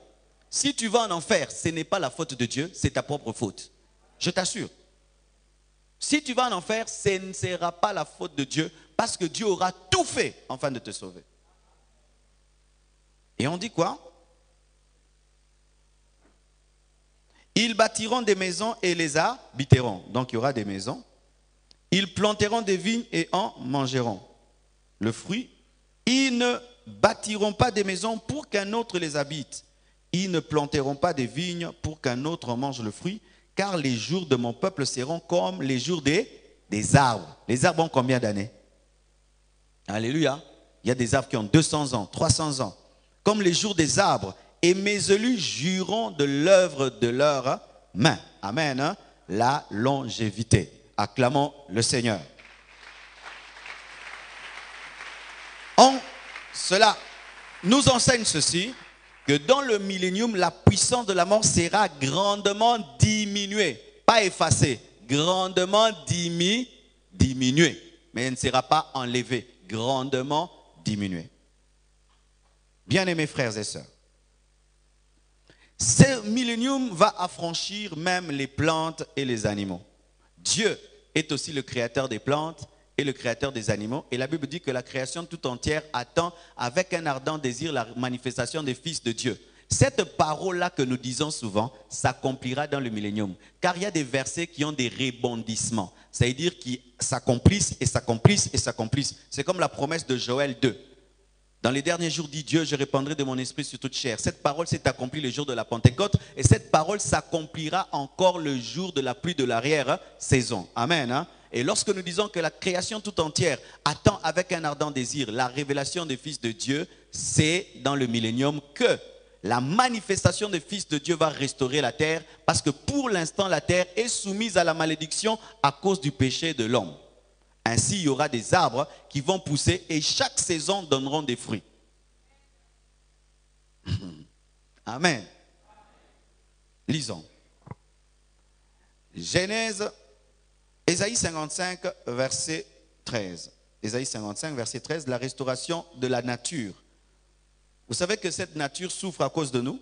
Si tu vas en enfer, ce n'est pas la faute de Dieu, c'est ta propre faute. Je t'assure. Si tu vas en enfer, ce ne sera pas la faute de Dieu, parce que Dieu aura tout fait afin de te sauver. Et on dit quoi? Ils bâtiront des maisons et les habiteront. Donc il y aura des maisons. Ils planteront des vignes et en mangeront le fruit. Ils ne bâtiront pas des maisons pour qu'un autre les habite. Ils ne planteront pas des vignes pour qu'un autre en mange le fruit, car les jours de mon peuple seront comme les jours des arbres. Les arbres ont combien d'années? Alléluia. Il y a des arbres qui ont 200 ans, 300 ans. Comme les jours des arbres. Et mes élus jureront de l'œuvre de leurs mains. Amen. Hein? La longévité. Acclamons le Seigneur. Cela nous enseigne ceci, que dans le millénium, la puissance de la mort sera grandement diminuée. Pas effacée, grandement diminuée. Mais elle ne sera pas enlevée, grandement diminuée. Bien-aimés frères et sœurs, ce millénium va affranchir même les plantes et les animaux. Dieu est aussi le créateur des plantes et le créateur des animaux. Et la Bible dit que la création tout entière attend avec un ardent désir la manifestation des fils de Dieu. Cette parole-là que nous disons souvent s'accomplira dans le millénium. Car il y a des versets qui ont des rebondissements. C'est-à-dire qu'ils s'accomplissent et s'accomplissent et s'accomplissent. C'est comme la promesse de Joël 2. Dans les derniers jours, dit Dieu, je répandrai de mon esprit sur toute chair. Cette parole s'est accomplie le jour de la Pentecôte et cette parole s'accomplira encore le jour de la pluie de l'arrière-saison. Amen. Hein? Et lorsque nous disons que la création tout entière attend avec un ardent désir la révélation des fils de Dieu, c'est dans le millénium que la manifestation des fils de Dieu va restaurer la terre, parce que pour l'instant, la terre est soumise à la malédiction à cause du péché de l'homme. Ainsi, il y aura des arbres qui vont pousser et chaque saison donneront des fruits. Amen. Lisons. Genèse, Ésaïe 55, verset 13. Ésaïe 55, verset 13, la restauration de la nature. Vous savez que cette nature souffre à cause de nous.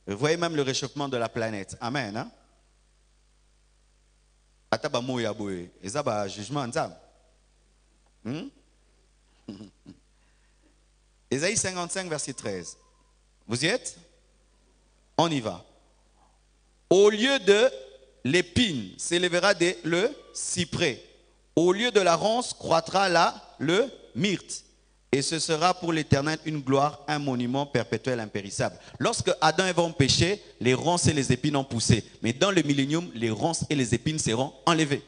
Vous voyez même le réchauffement de la planète. Amen. Hein? Jugement. Ésaïe 55, verset 13. Vous y êtes? On y va. Au lieu de l'épine s'élèvera le cyprès. Au lieu de la ronce croîtra le myrte. Et ce sera pour l'Éternel une gloire, un monument perpétuel impérissable. Lorsque Adam et Ève ont péché, les ronces et les épines ont poussé. Mais dans le millénium, les ronces et les épines seront enlevées.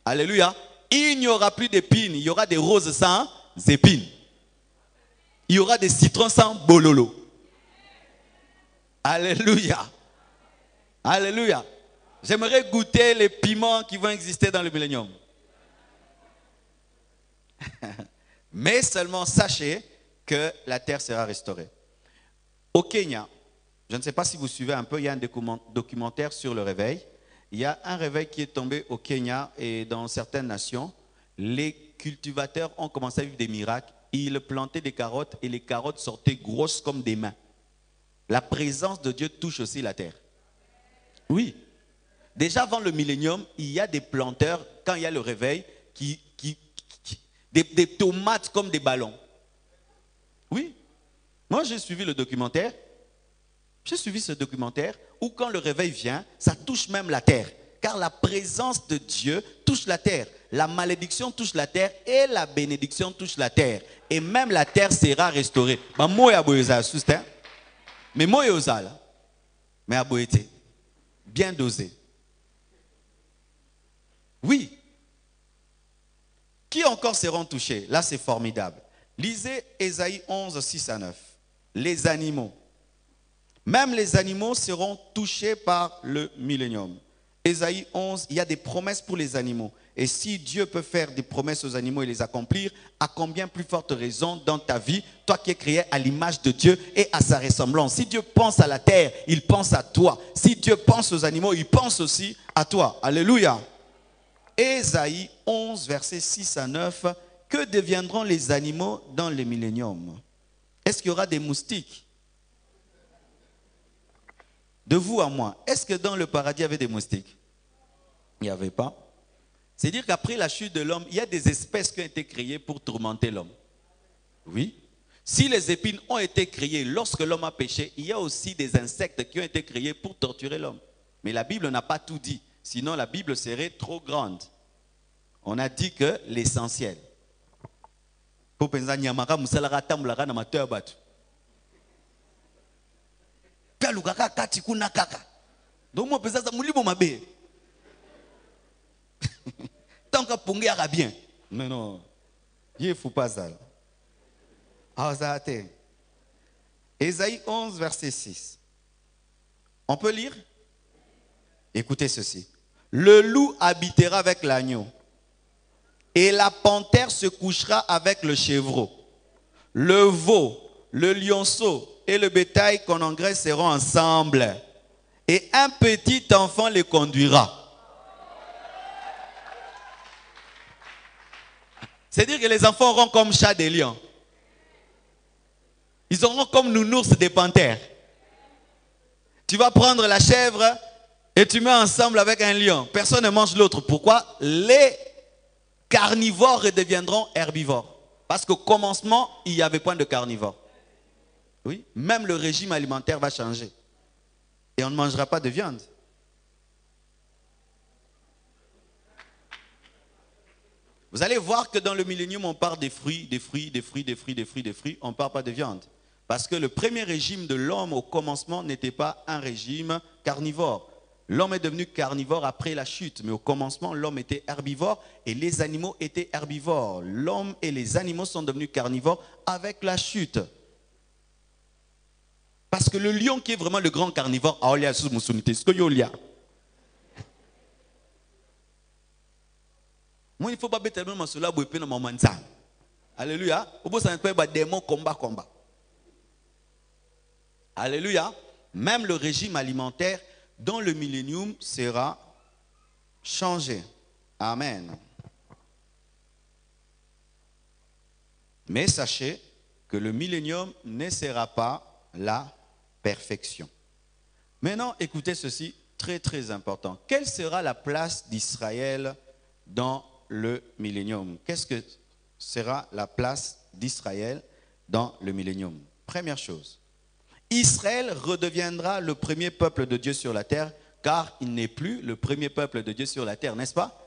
Alléluia. Il n'y aura plus d'épines, il y aura des roses sans épines. Il y aura des citrons sans bololo. Alléluia. Alléluia. J'aimerais goûter les piments qui vont exister dans le millénium. Mais seulement sachez que la terre sera restaurée. Au Kenya, je ne sais pas si vous suivez un peu, il y a un documentaire sur le réveil. Il y a un réveil qui est tombé au Kenya et dans certaines nations. Les cultivateurs ont commencé à vivre des miracles. Ils plantaient des carottes et les carottes sortaient grosses comme des mains. La présence de Dieu touche aussi la terre. Oui. Déjà avant le millénium, il y a des planteurs, quand il y a le réveil, des tomates comme des ballons. Oui. Moi, j'ai suivi le documentaire. J'ai suivi ce documentaire où quand le réveil vient, ça touche même la terre. Car la présence de Dieu touche la terre. La malédiction touche la terre et la bénédiction touche la terre. Et même la terre sera restaurée. Mais moi, mais aboyete. Bien dosé. Oui. Qui encore seront touchés? Là, c'est formidable. Lisez Ésaïe 11, 6 à 9. Les animaux. Même les animaux seront touchés par le millénium. Ésaïe 11, il y a des promesses pour les animaux. Et si Dieu peut faire des promesses aux animaux et les accomplir, à combien plus forte raison dans ta vie, toi qui es créé à l'image de Dieu et à sa ressemblance. Si Dieu pense à la terre, il pense à toi. Si Dieu pense aux animaux, il pense aussi à toi. Alléluia. Ésaïe 11, versets 6 à 9. Que deviendront les animaux dans le millénium? Est-ce qu'il y aura des moustiques? De vous à moi, est-ce que dans le paradis il y avait des moustiques? Il n'y avait pas. C'est-à-dire qu'après la chute de l'homme, il y a des espèces qui ont été créées pour tourmenter l'homme. Oui. Si les épines ont été créées lorsque l'homme a péché, il y a aussi des insectes qui ont été créés pour torturer l'homme. Mais la Bible n'a pas tout dit. Sinon, la Bible serait trop grande. On a dit que l'essentiel. Tant que Pongé a bien. Mais non, il ne faut pas ça. Ésaïe 11, verset 6. On peut lire? Écoutez ceci. Le loup habitera avec l'agneau. Et la panthère se couchera avec le chevreau. Le veau, le lionceau et le bétail qu'on engraisse seront ensemble. Et un petit enfant les conduira. C'est-à-dire que les enfants auront comme chat des lions. Ils auront comme nounours des panthères. Tu vas prendre la chèvre et tu mets ensemble avec un lion. Personne ne mange l'autre. Pourquoi? Les carnivores redeviendront herbivores. Parce qu'au commencement, il n'y avait point de carnivores. Oui, même le régime alimentaire va changer. Et on ne mangera pas de viande. Vous allez voir que dans le millénium, on parle des fruits, des fruits, des fruits, des fruits, des fruits, des fruits. On ne parle pas de viande. Parce que le premier régime de l'homme au commencement n'était pas un régime carnivore. L'homme est devenu carnivore après la chute. Mais au commencement, l'homme était herbivore et les animaux étaient herbivores. L'homme et les animaux sont devenus carnivores avec la chute. Parce que le lion qui est vraiment le grand carnivore, moi, il ne faut pas mettre le cela pour épée dans mon manza. Alléluia. Combat. Alléluia. Même le régime alimentaire dans le millénium sera changé. Amen. Mais sachez que le millénium ne sera pas la perfection. Maintenant, écoutez ceci, très très important. Quelle sera la place d'Israël dans le millénium? Qu'est-ce que sera la place d'Israël dans le millénium? Première chose, Israël redeviendra le premier peuple de Dieu sur la terre, car il n'est plus le premier peuple de Dieu sur la terre, n'est-ce pas?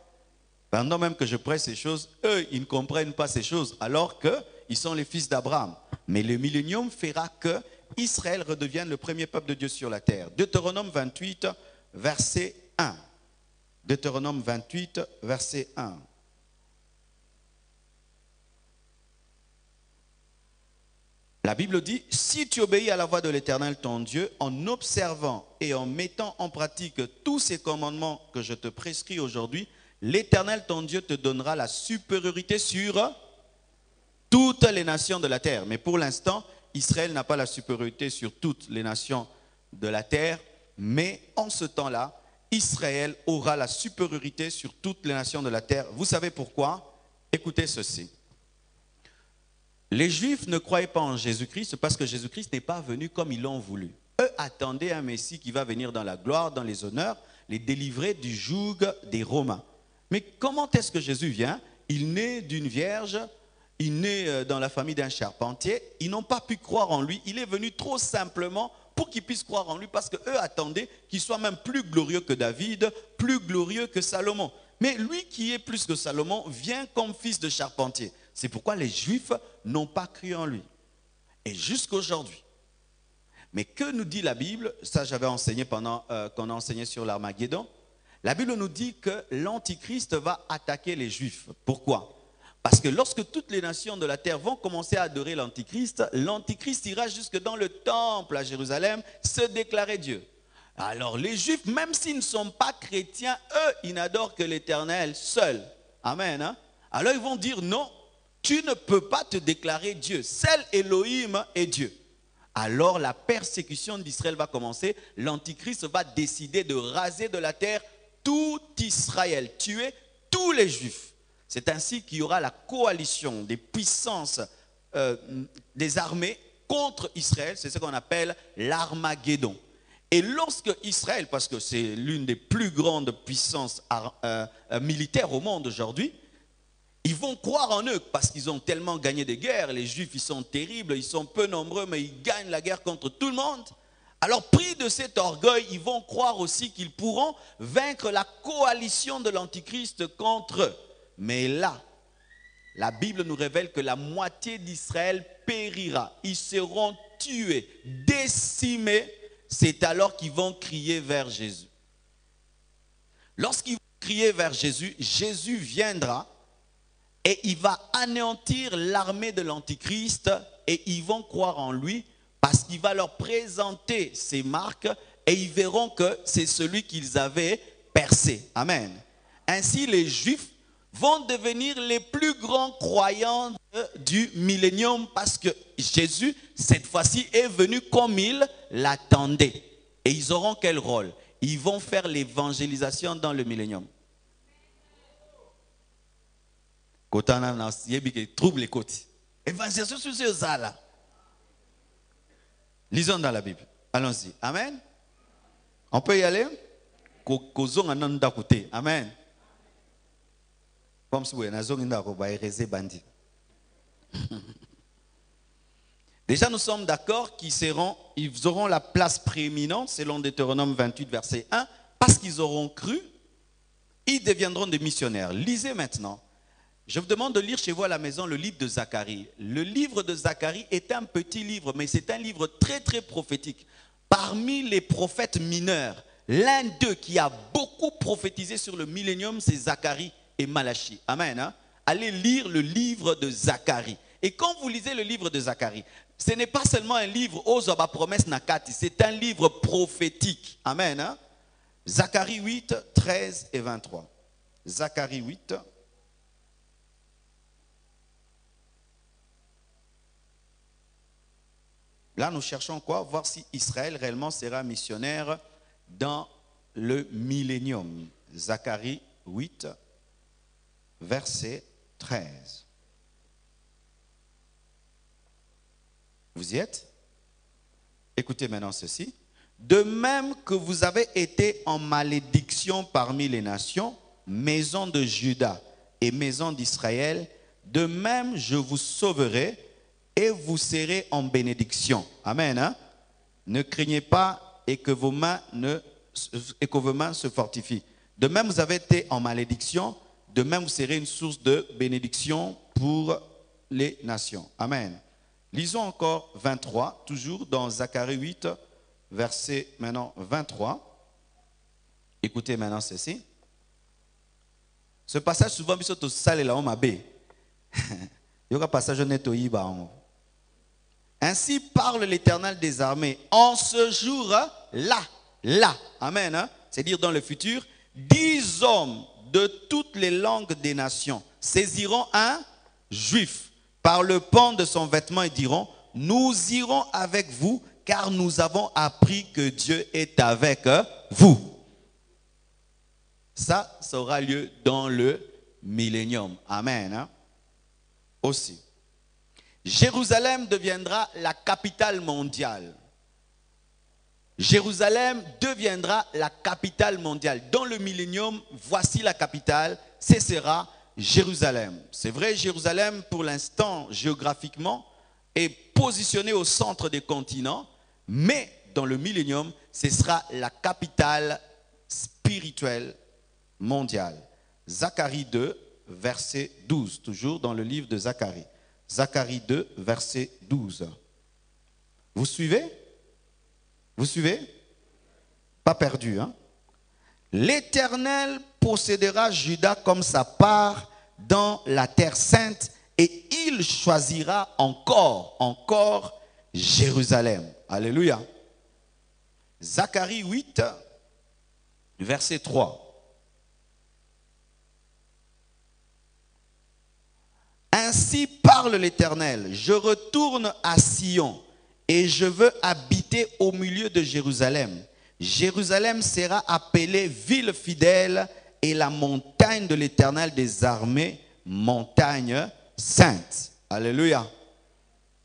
Pendant même que je prêche ces choses, eux, ils ne comprennent pas ces choses, alors qu'ils sont les fils d'Abraham. Mais le millénium fera que Israël redevienne le premier peuple de Dieu sur la terre. Deutéronome 28, verset 1. Deutéronome 28, verset 1. La Bible dit, si tu obéis à la voix de l'Éternel ton Dieu, en observant et en mettant en pratique tous ces commandements que je te prescris aujourd'hui, l'Éternel ton Dieu te donnera la supériorité sur toutes les nations de la terre. Mais pour l'instant, Israël n'a pas la supériorité sur toutes les nations de la terre, mais en ce temps-là, Israël aura la supériorité sur toutes les nations de la terre. Vous savez pourquoi? Écoutez ceci. Les Juifs ne croyaient pas en Jésus-Christ parce que Jésus-Christ n'est pas venu comme ils l'ont voulu. Eux attendaient un Messie qui va venir dans la gloire, dans les honneurs, les délivrer du joug des Romains. Mais comment est-ce que Jésus vient? Il naît d'une vierge, il naît dans la famille d'un charpentier. Ils n'ont pas pu croire en lui. Il est venu trop simplement pour qu'ils puissent croire en lui parce qu'eux attendaient qu'il soit même plus glorieux que David, plus glorieux que Salomon. Mais lui qui est plus que Salomon vient comme fils de charpentier. C'est pourquoi les Juifs n'ont pas cru en lui. Et jusqu'aujourd'hui. Mais que nous dit la Bible? Ça, j'avais enseigné pendant qu'on a enseigné sur l'Armageddon. La Bible nous dit que l'Antichrist va attaquer les Juifs. Pourquoi? Parce que lorsque toutes les nations de la terre vont commencer à adorer l'Antichrist, l'Antichrist ira jusque dans le temple à Jérusalem se déclarer Dieu. Alors les Juifs, même s'ils ne sont pas chrétiens, eux, ils n'adorent que l'Éternel seul. Amen. Hein? Alors ils vont dire non, tu ne peux pas te déclarer Dieu. Seul Elohim est Dieu. Alors la persécution d'Israël va commencer. L'Antichrist va décider de raser de la terre tout Israël, tuer tous les Juifs. C'est ainsi qu'il y aura la coalition des puissances, des armées contre Israël. C'est ce qu'on appelle l'Armageddon. Et lorsque Israël, parce que c'est l'une des plus grandes puissances militaires au monde aujourd'hui, ils vont croire en eux parce qu'ils ont tellement gagné des guerres. Les Juifs, ils sont terribles, ils sont peu nombreux, mais ils gagnent la guerre contre tout le monde. Alors, pris de cet orgueil, ils vont croire aussi qu'ils pourront vaincre la coalition de l'Antichrist contre eux. Mais là, la Bible nous révèle que la moitié d'Israël périra. Ils seront tués, décimés. C'est alors qu'ils vont crier vers Jésus. Lorsqu'ils vont crier vers Jésus, Jésus viendra et il va anéantir l'armée de l'Antichrist et ils vont croire en lui parce qu'il va leur présenter ses marques et ils verront que c'est celui qu'ils avaient percé. Amen. Ainsi, les Juifs vont devenir les plus grands croyants du millénium parce que Jésus, cette fois-ci, est venu comme il l'attendait. Et ils auront quel rôle? Ils vont faire l'évangélisation dans le millénium. Trouble les côtes. Évangélisation sur ce là. Lisons dans la Bible. Allons-y. Amen. On peut y aller? Amen. Comme si vous avez bandit. Déjà, nous sommes d'accord qu'ils auront la place prééminente, selon Deutéronome 28, verset 1, parce qu'ils auront cru, ils deviendront des missionnaires. Lisez maintenant. Je vous demande de lire chez vous à la maison le livre de Zacharie. Le livre de Zacharie est un petit livre, mais c'est un livre très très prophétique. Parmi les prophètes mineurs, l'un d'eux qui a beaucoup prophétisé sur le millénium, c'est Zacharie et Malachie. Amen. Hein? Allez lire le livre de Zacharie. Et quand vous lisez le livre de Zacharie, ce n'est pas seulement un livre aux promesse nakati, c'est un livre prophétique. Amen. Hein? Zacharie 8, 13 et 23. Zacharie 8. Là, nous cherchons quoi? Voir si Israël réellement sera missionnaire dans le millénium. Zacharie 8, verset 13. Vous y êtes? Écoutez maintenant ceci. De même que vous avez été en malédiction parmi les nations, maison de Juda et maison d'Israël, de même je vous sauverai et vous serez en bénédiction. Amen. Hein? Ne craignez pas et que vos mains se fortifient. De même vous avez été en malédiction, de même vous serez une source de bénédiction pour les nations. Amen. Lisons encore 23, toujours dans Zacharie 8, verset maintenant 23. Écoutez maintenant ceci. Ce passage souvent mis au sale là on m'a bé. Il y a un passage net au Iba. Ainsi parle l'Éternel des armées. En ce jour-là, amen, hein? C'est-à-dire dans le futur, 10 hommes de toutes les langues des nations saisiront un juif par le pan de son vêtement et diront, nous irons avec vous car nous avons appris que Dieu est avec vous. Ça aura lieu dans le millénium. Amen. Hein? Aussi. Jérusalem deviendra la capitale mondiale. Jérusalem deviendra la capitale mondiale. Dans le millénium, voici la capitale, ce sera Jérusalem. C'est vrai, Jérusalem, pour l'instant, géographiquement, est positionnée au centre des continents, mais dans le millénium, ce sera la capitale spirituelle mondiale. Zacharie 2, verset 12, toujours dans le livre de Zacharie. Zacharie 2, verset 12. Vous suivez? Vous suivez? Pas perdu, hein? L'Éternel possédera Juda comme sa part dans la terre sainte et il choisira encore Jérusalem. Alléluia. Zacharie 8, verset 3. Ainsi parle l'Éternel, je retourne à Sion et je veux habiter au milieu de Jérusalem. Jérusalem sera appelée ville fidèle et la montagne de l'Éternel des armées, montagne sainte. Alléluia.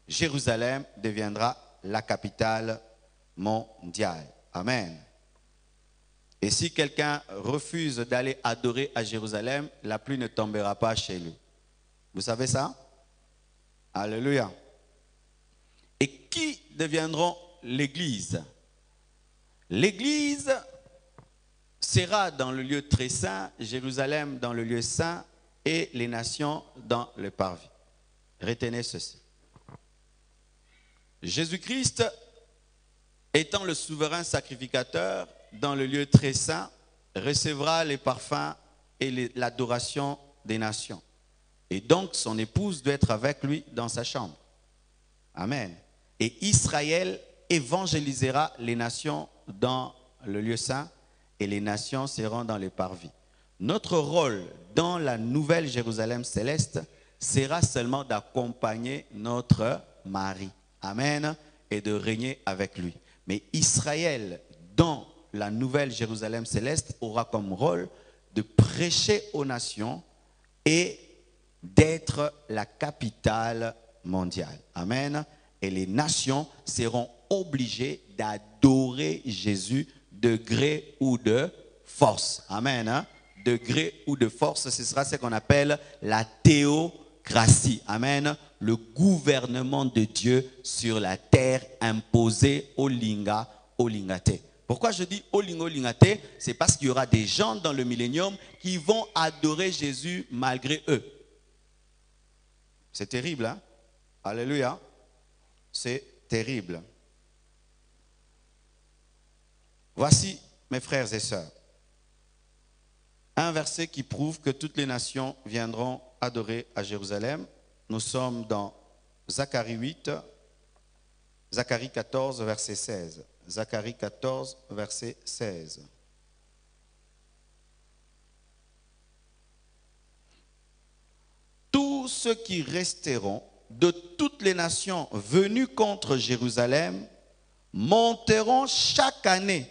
Jérusalem deviendra la capitale mondiale. Amen. Et si quelqu'un refuse d'aller adorer à Jérusalem, la pluie ne tombera pas chez lui. Vous savez ça? Alléluia. Et qui deviendront l'Église? L'Église sera dans le lieu très saint, Jérusalem dans le lieu saint et les nations dans le parvis. Retenez ceci. Jésus-Christ étant le souverain sacrificateur dans le lieu très saint, recevra les parfums et l'adoration des nations. Et donc, son épouse doit être avec lui dans sa chambre. Amen. Et Israël évangélisera les nations dans le lieu saint et les nations seront dans les parvis. Notre rôle dans la nouvelle Jérusalem céleste sera seulement d'accompagner notre mari. Amen. Et de régner avec lui. Mais Israël, dans la nouvelle Jérusalem céleste, aura comme rôle de prêcher aux nations et d'être la capitale mondiale. Amen. Et les nations seront obligées d'adorer Jésus de gré ou de force. Amen. Hein? De gré ou de force, ce sera ce qu'on appelle la théocratie. Amen. Le gouvernement de Dieu sur la terre imposé au linga, au lingate. Pourquoi je dis au linga, au lingate? C'est parce qu'il y aura des gens dans le millénium qui vont adorer Jésus malgré eux. C'est terrible, hein? Alléluia. C'est terrible. Voici, mes frères et sœurs, un verset qui prouve que toutes les nations viendront adorer à Jérusalem. Nous sommes dans Zacharie 8, Zacharie 14, verset 16. Zacharie 14, verset 16. Tous ceux qui resteront de toutes les nations venues contre Jérusalem monteront chaque année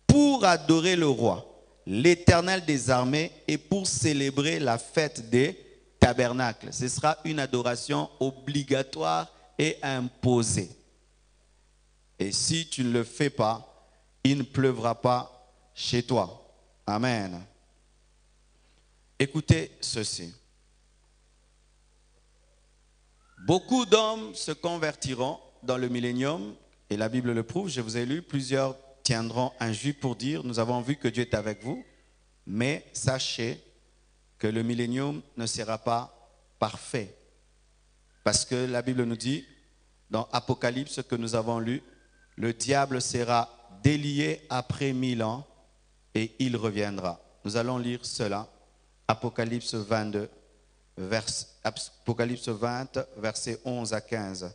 pour adorer le roi, l'Éternel des armées, et pour célébrer la fête des tabernacles. Ce sera une adoration obligatoire et imposé. Et si tu ne le fais pas, il ne pleuvra pas chez toi. Amen. Écoutez ceci. Beaucoup d'hommes se convertiront dans le millénium, et la Bible le prouve, je vous ai lu, plusieurs tiendront un juge pour dire, nous avons vu que Dieu est avec vous, mais sachez que le millénium ne sera pas parfait. Parce que la Bible nous dit, dans Apocalypse que nous avons lu, le diable sera délié après 1000 ans et il reviendra. Nous allons lire cela. Apocalypse 22, Apocalypse 20, versets 11 à 15.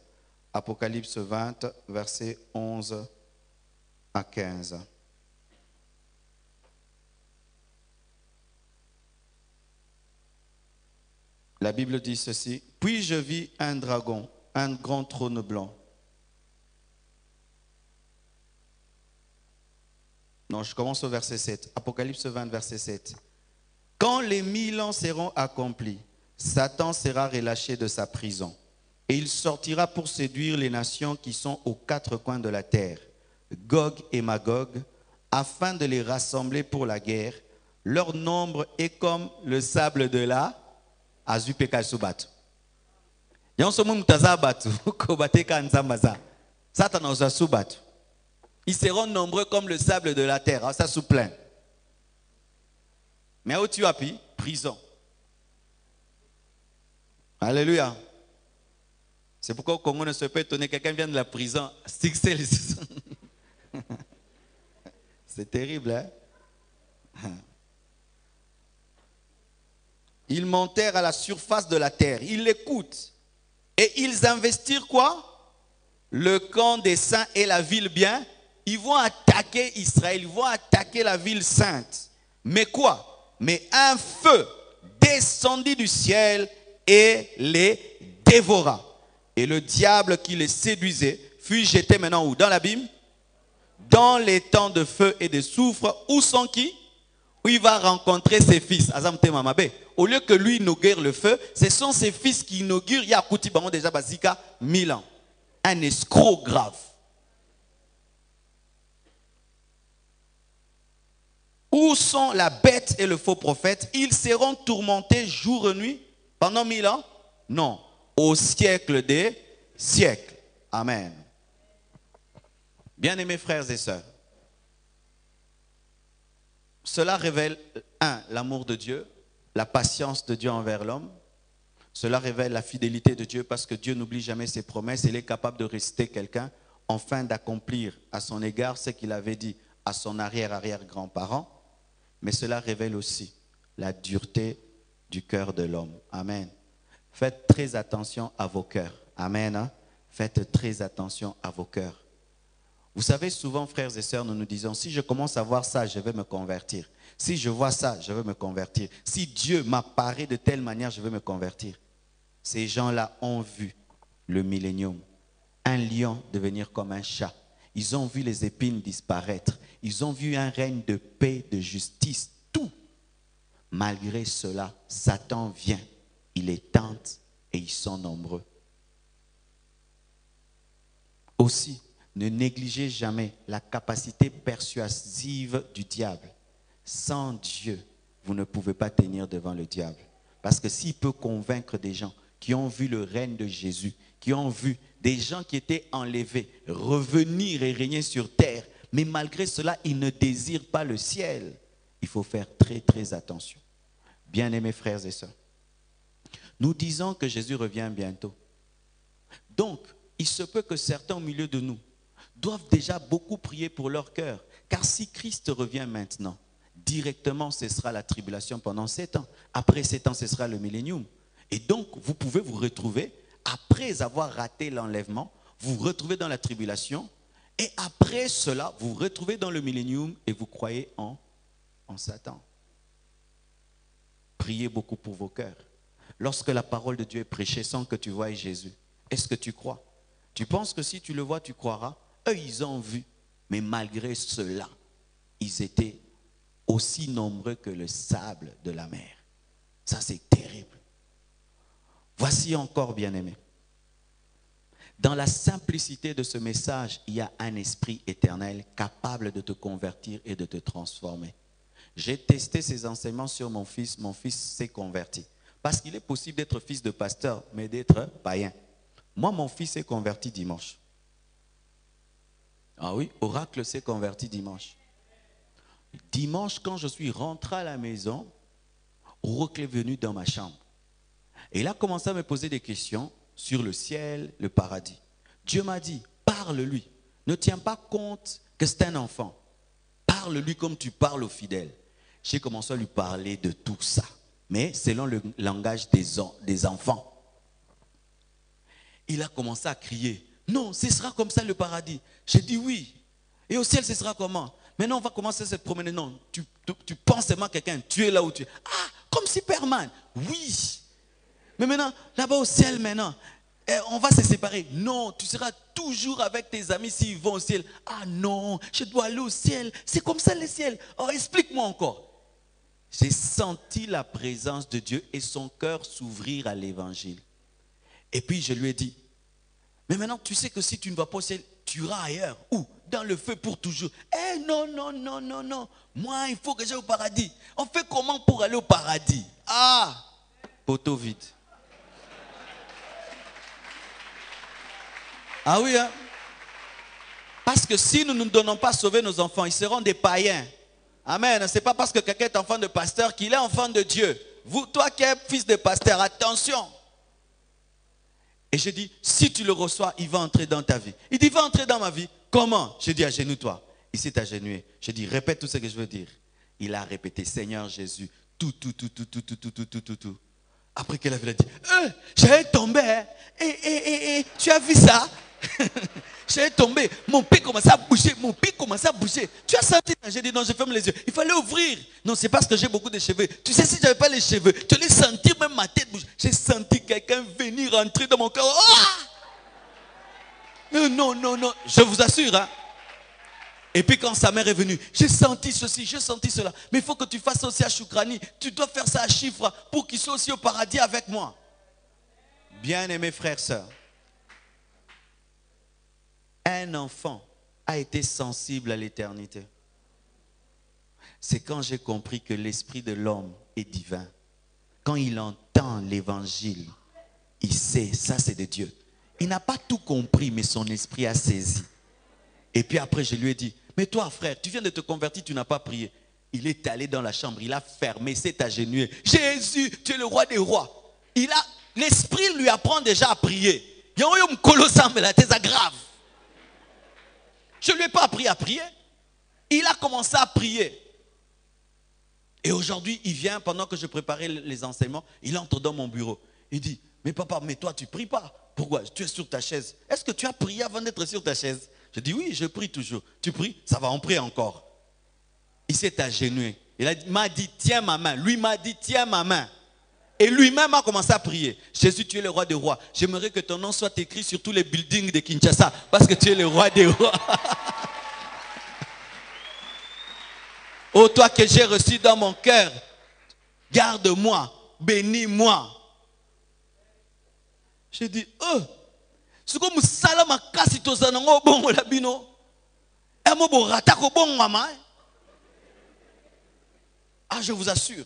Apocalypse 20, versets 11 à 15. La Bible dit ceci. Puis je vis un dragon, un grand trône blanc. Non, je commence au verset 7. Apocalypse 20, verset 7. Quand les 1000 ans seront accomplis, Satan sera relâché de sa prison. Et il sortira pour séduire les nations qui sont aux quatre coins de la terre, Gog et Magog, afin de les rassembler pour la guerre. Leur nombre est comme le sable de la Azupeka Subatu. Ils seront nombreux comme le sable de la terre. Ça sous plein. Mais où tu appuies? Prison. Alléluia. C'est pourquoi au Congo ne se peut étonner. Quelqu'un vient de la prison. C'est terrible, hein? Ils montèrent à la surface de la terre. Ils l'écoutent. Et ils investirent quoi? Le camp des saints et la ville bien. Ils vont attaquer Israël. Ils vont attaquer la ville sainte. Mais quoi? Mais un feu descendit du ciel et les dévora. Et le diable qui les séduisait fut jeté maintenant où? Dans l'abîme? Dans les temps de feu et de soufre. Où sont qui? Où il va rencontrer ses fils. Au lieu que lui inaugure le feu, ce sont ses fils qui inaugurent. Il y a Kouti Bango déjà Basika 1000 ans. Un escroc grave. Où sont la bête et le faux prophète? Ils seront tourmentés jour et nuit pendant 1000 ans? Non. Au siècle des siècles. Amen. Bien-aimés frères et sœurs, cela révèle, l'amour de Dieu, la patience de Dieu envers l'homme. Cela révèle la fidélité de Dieu parce que Dieu n'oublie jamais ses promesses. Il est capable de rester quelqu'un afin d'accomplir à son égard ce qu'il avait dit à son arrière-arrière-grand-parent. Mais cela révèle aussi la dureté du cœur de l'homme. Amen. Faites très attention à vos cœurs. Amen. Hein? Faites très attention à vos cœurs. Vous savez, souvent, frères et sœurs, nous nous disons, si je commence à voir ça, je vais me convertir. Si je vois ça, je vais me convertir. Si Dieu m'apparaît de telle manière, je vais me convertir. Ces gens-là ont vu le millénium. Un lion devenir comme un chat. Ils ont vu les épines disparaître. Ils ont vu un règne de paix, de justice, tout. Malgré cela, Satan vient. Il les tente et ils sont nombreux. Aussi, ne négligez jamais la capacité persuasive du diable. Sans Dieu, vous ne pouvez pas tenir devant le diable. Parce que s'il peut convaincre des gens qui ont vu le règne de Jésus, qui ont vu des gens qui étaient enlevés, revenir et régner sur terre, mais malgré cela, ils ne désirent pas le ciel. Il faut faire très très attention. Bien-aimés frères et sœurs, nous disons que Jésus revient bientôt. Donc, il se peut que certains au milieu de nous doivent déjà beaucoup prier pour leur cœur. Car si Christ revient maintenant, directement ce sera la tribulation pendant 7 ans. Après 7 ans, ce sera le millénium. Et donc, vous pouvez vous retrouver, après avoir raté l'enlèvement, vous vous retrouvez dans la tribulation. Et après cela, vous vous retrouvez dans le millénium et vous croyez en Satan. Priez beaucoup pour vos cœurs. Lorsque la parole de Dieu est prêchée sans que tu voies Jésus, est-ce que tu crois? Tu penses que si tu le vois, tu croiras? Eux, ils ont vu. Mais malgré cela, ils étaient aussi nombreux que le sable de la mer. Ça, c'est terrible. Voici encore, bien-aimés. Dans la simplicité de ce message, il y a un esprit éternel capable de te convertir et de te transformer. J'ai testé ces enseignements sur mon fils s'est converti. Parce qu'il est possible d'être fils de pasteur, mais d'être païen. Moi, mon fils s'est converti dimanche. Ah oui, Oracle s'est converti dimanche. Dimanche, quand je suis rentré à la maison, Oracle est venu dans ma chambre. Et il a commencé à me poser des questions sur le ciel, le paradis. Dieu m'a dit, parle-lui. Ne tiens pas compte que c'est un enfant. Parle-lui comme tu parles aux fidèles. J'ai commencé à lui parler de tout ça, mais selon le langage des enfants. Il a commencé à crier, non, ce sera comme ça le paradis. J'ai dit oui. Et au ciel, ce sera comment? Maintenant, on va commencer à se promener. Non, tu penses seulement à quelqu'un, tu es là où tu es. Ah, comme Superman. Oui. Mais maintenant, là-bas au ciel, maintenant, on va se séparer. Non, tu seras toujours avec tes amis s'ils vont au ciel. Ah non, je dois aller au ciel. C'est comme ça le ciel. Oh, explique-moi encore. J'ai senti la présence de Dieu et son cœur s'ouvrir à l'évangile. Et puis je lui ai dit, mais maintenant tu sais que si tu ne vas pas au ciel, tu iras ailleurs. Où? Dans le feu pour toujours. Eh non, non, non, non, non. Moi, il faut que j'aille au paradis. On fait comment pour aller au paradis? Ah, poteau vide. Ah oui, hein? Parce que si nous ne nous donnons pas à sauver nos enfants, ils seront des païens. Amen. Ce n'est pas parce que quelqu'un est enfant de pasteur qu'il est enfant de Dieu. Vous, toi qui es fils de pasteur, attention. Et je dis, si tu le reçois, il va entrer dans ta vie. Il dit, il va entrer dans ma vie. Comment? Je dis, agenouille-toi. Il s'est agenouillé. Je dis, répète tout ce que je veux dire. Il a répété, Seigneur Jésus, tout. Après qu'elle avait dit, j'allais tomber. Hein? Tu as vu ça? J'ai tombé, mon pied commençait à bouger, Tu as senti? J'ai dit non, je ferme les yeux. Il fallait ouvrir. Non, c'est parce que j'ai beaucoup de cheveux. Tu sais, si je n'avais pas les cheveux, tu allais sentir même ma tête bouger. J'ai senti quelqu'un venir rentrer dans mon cœur. Non, je vous assure. Hein? Et puis quand sa mère est venue, j'ai senti ceci, j'ai senti cela. Mais il faut que tu fasses aussi à Choukrani. Tu dois faire ça à Chiffre pour qu'il soit aussi au paradis avec moi. Bien-aimés frères, sœurs. Un enfant a été sensible à l'éternité. C'est quand j'ai compris que l'esprit de l'homme est divin. Quand il entend l'évangile, il sait, ça c'est de Dieu. Il n'a pas tout compris, mais son esprit a saisi. Et puis après, je lui ai dit, mais toi frère, tu viens de te convertir, tu n'as pas prié. Il est allé dans la chambre, il a fermé, s'est agenouillé. Jésus, tu es le roi des rois. L'esprit lui apprend déjà à prier. Il y a un colossal, mais la thèse grave. Je ne lui ai pas appris à prier. Il a commencé à prier. Et aujourd'hui, il vient, pendant que je préparais les enseignements, il entre dans mon bureau. Il dit, mais papa, mais toi, tu ne pries pas. Pourquoi? Tu es sur ta chaise. Est-ce que tu as prié avant d'être sur ta chaise? Je dis, oui, je prie toujours. Tu pries? Ça va, on prie encore. Il s'est agenouillé. Il m'a dit, tiens ma main. Lui m'a dit, tiens ma main. Et lui-même a commencé à prier. Jésus, tu es le roi des rois. J'aimerais que ton nom soit écrit sur tous les buildings de Kinshasa. Parce que tu es le roi des rois. Oh, toi que j'ai reçu dans mon cœur, garde-moi, bénis-moi. J'ai dit, c'est comme ça, ma casse, tu as un bon labino. Et moi, bon, ratako bon maman. Ah, je vous assure.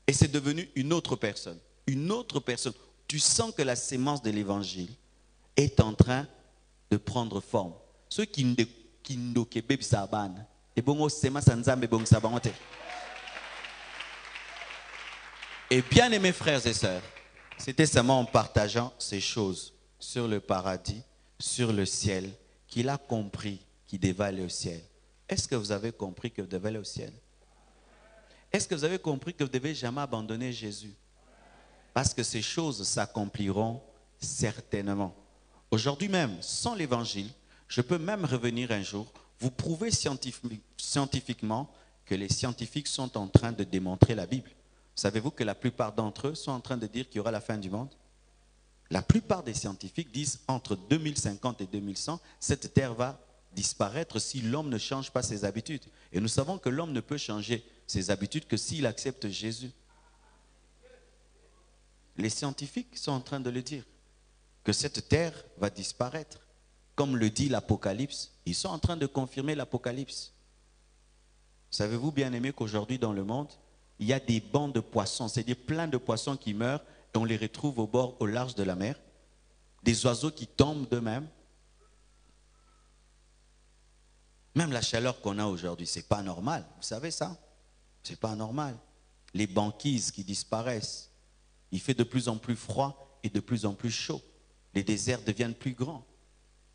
Et c'est devenu une autre personne. Une autre personne. Tu sens que la sémence de l'évangile est en train de prendre forme. Ceux qui ne kebeb saban. Et bien aimés frères et sœurs, c'était seulement en partageant ces choses sur le paradis, sur le ciel, qu'il a compris qu'il devait aller au ciel. Est-ce que vous avez compris que vous devez aller au ciel? Est-ce que vous avez compris que vous ne devez jamais abandonner Jésus? Parce que ces choses s'accompliront certainement. Aujourd'hui même, sans l'évangile, je peux même revenir un jour, vous prouver scientifiquement que les scientifiques sont en train de démontrer la Bible. Savez-vous que la plupart d'entre eux sont en train de dire qu'il y aura la fin du monde? La plupart des scientifiques disent entre 2050 et 2100, cette terre va disparaître si l'homme ne change pas ses habitudes. Et nous savons que l'homme ne peut changer ses habitudes que s'il accepte Jésus. Les scientifiques sont en train de le dire. que cette terre va disparaître. Comme le dit l'Apocalypse, ils sont en train de confirmer l'Apocalypse. Savez-vous, bien aimé, qu'aujourd'hui dans le monde, il y a des bancs de poissons, c'est-à-dire plein de poissons qui meurent et on les retrouve au bord, au large de la mer. Des oiseaux qui tombent d'eux-mêmes. Même la chaleur qu'on a aujourd'hui, ce n'est pas normal. Vous savez ça? Ce n'est pas normal. Les banquises qui disparaissent. Il fait de plus en plus froid et de plus en plus chaud. Les déserts deviennent plus grands.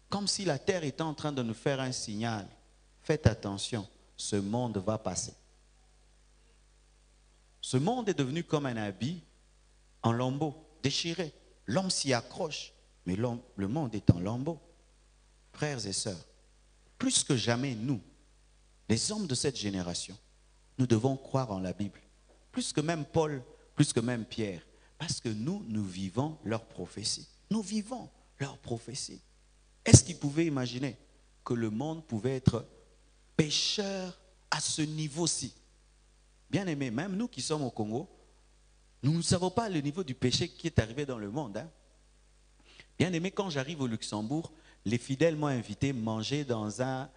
Comme si la terre était en train de nous faire un signal. Faites attention, ce monde va passer. Ce monde est devenu comme un habit en lambeaux, déchiré. L'homme s'y accroche, mais le monde est en lambeaux. Frères et sœurs, plus que jamais, nous, les hommes de cette génération, nous devons croire en la Bible. Plus que même Paul, plus que même Pierre. Parce que nous vivons leur prophétie. Nous vivons leur prophétie. Est-ce qu'ils pouvaient imaginer que le monde pouvait être pécheur à ce niveau-ci? Bien aimé, même nous qui sommes au Congo, nous ne savons pas le niveau du péché qui est arrivé dans le monde. Hein? Bien aimé, quand j'arrive au Luxembourg, les fidèles m'ont invité manger dans un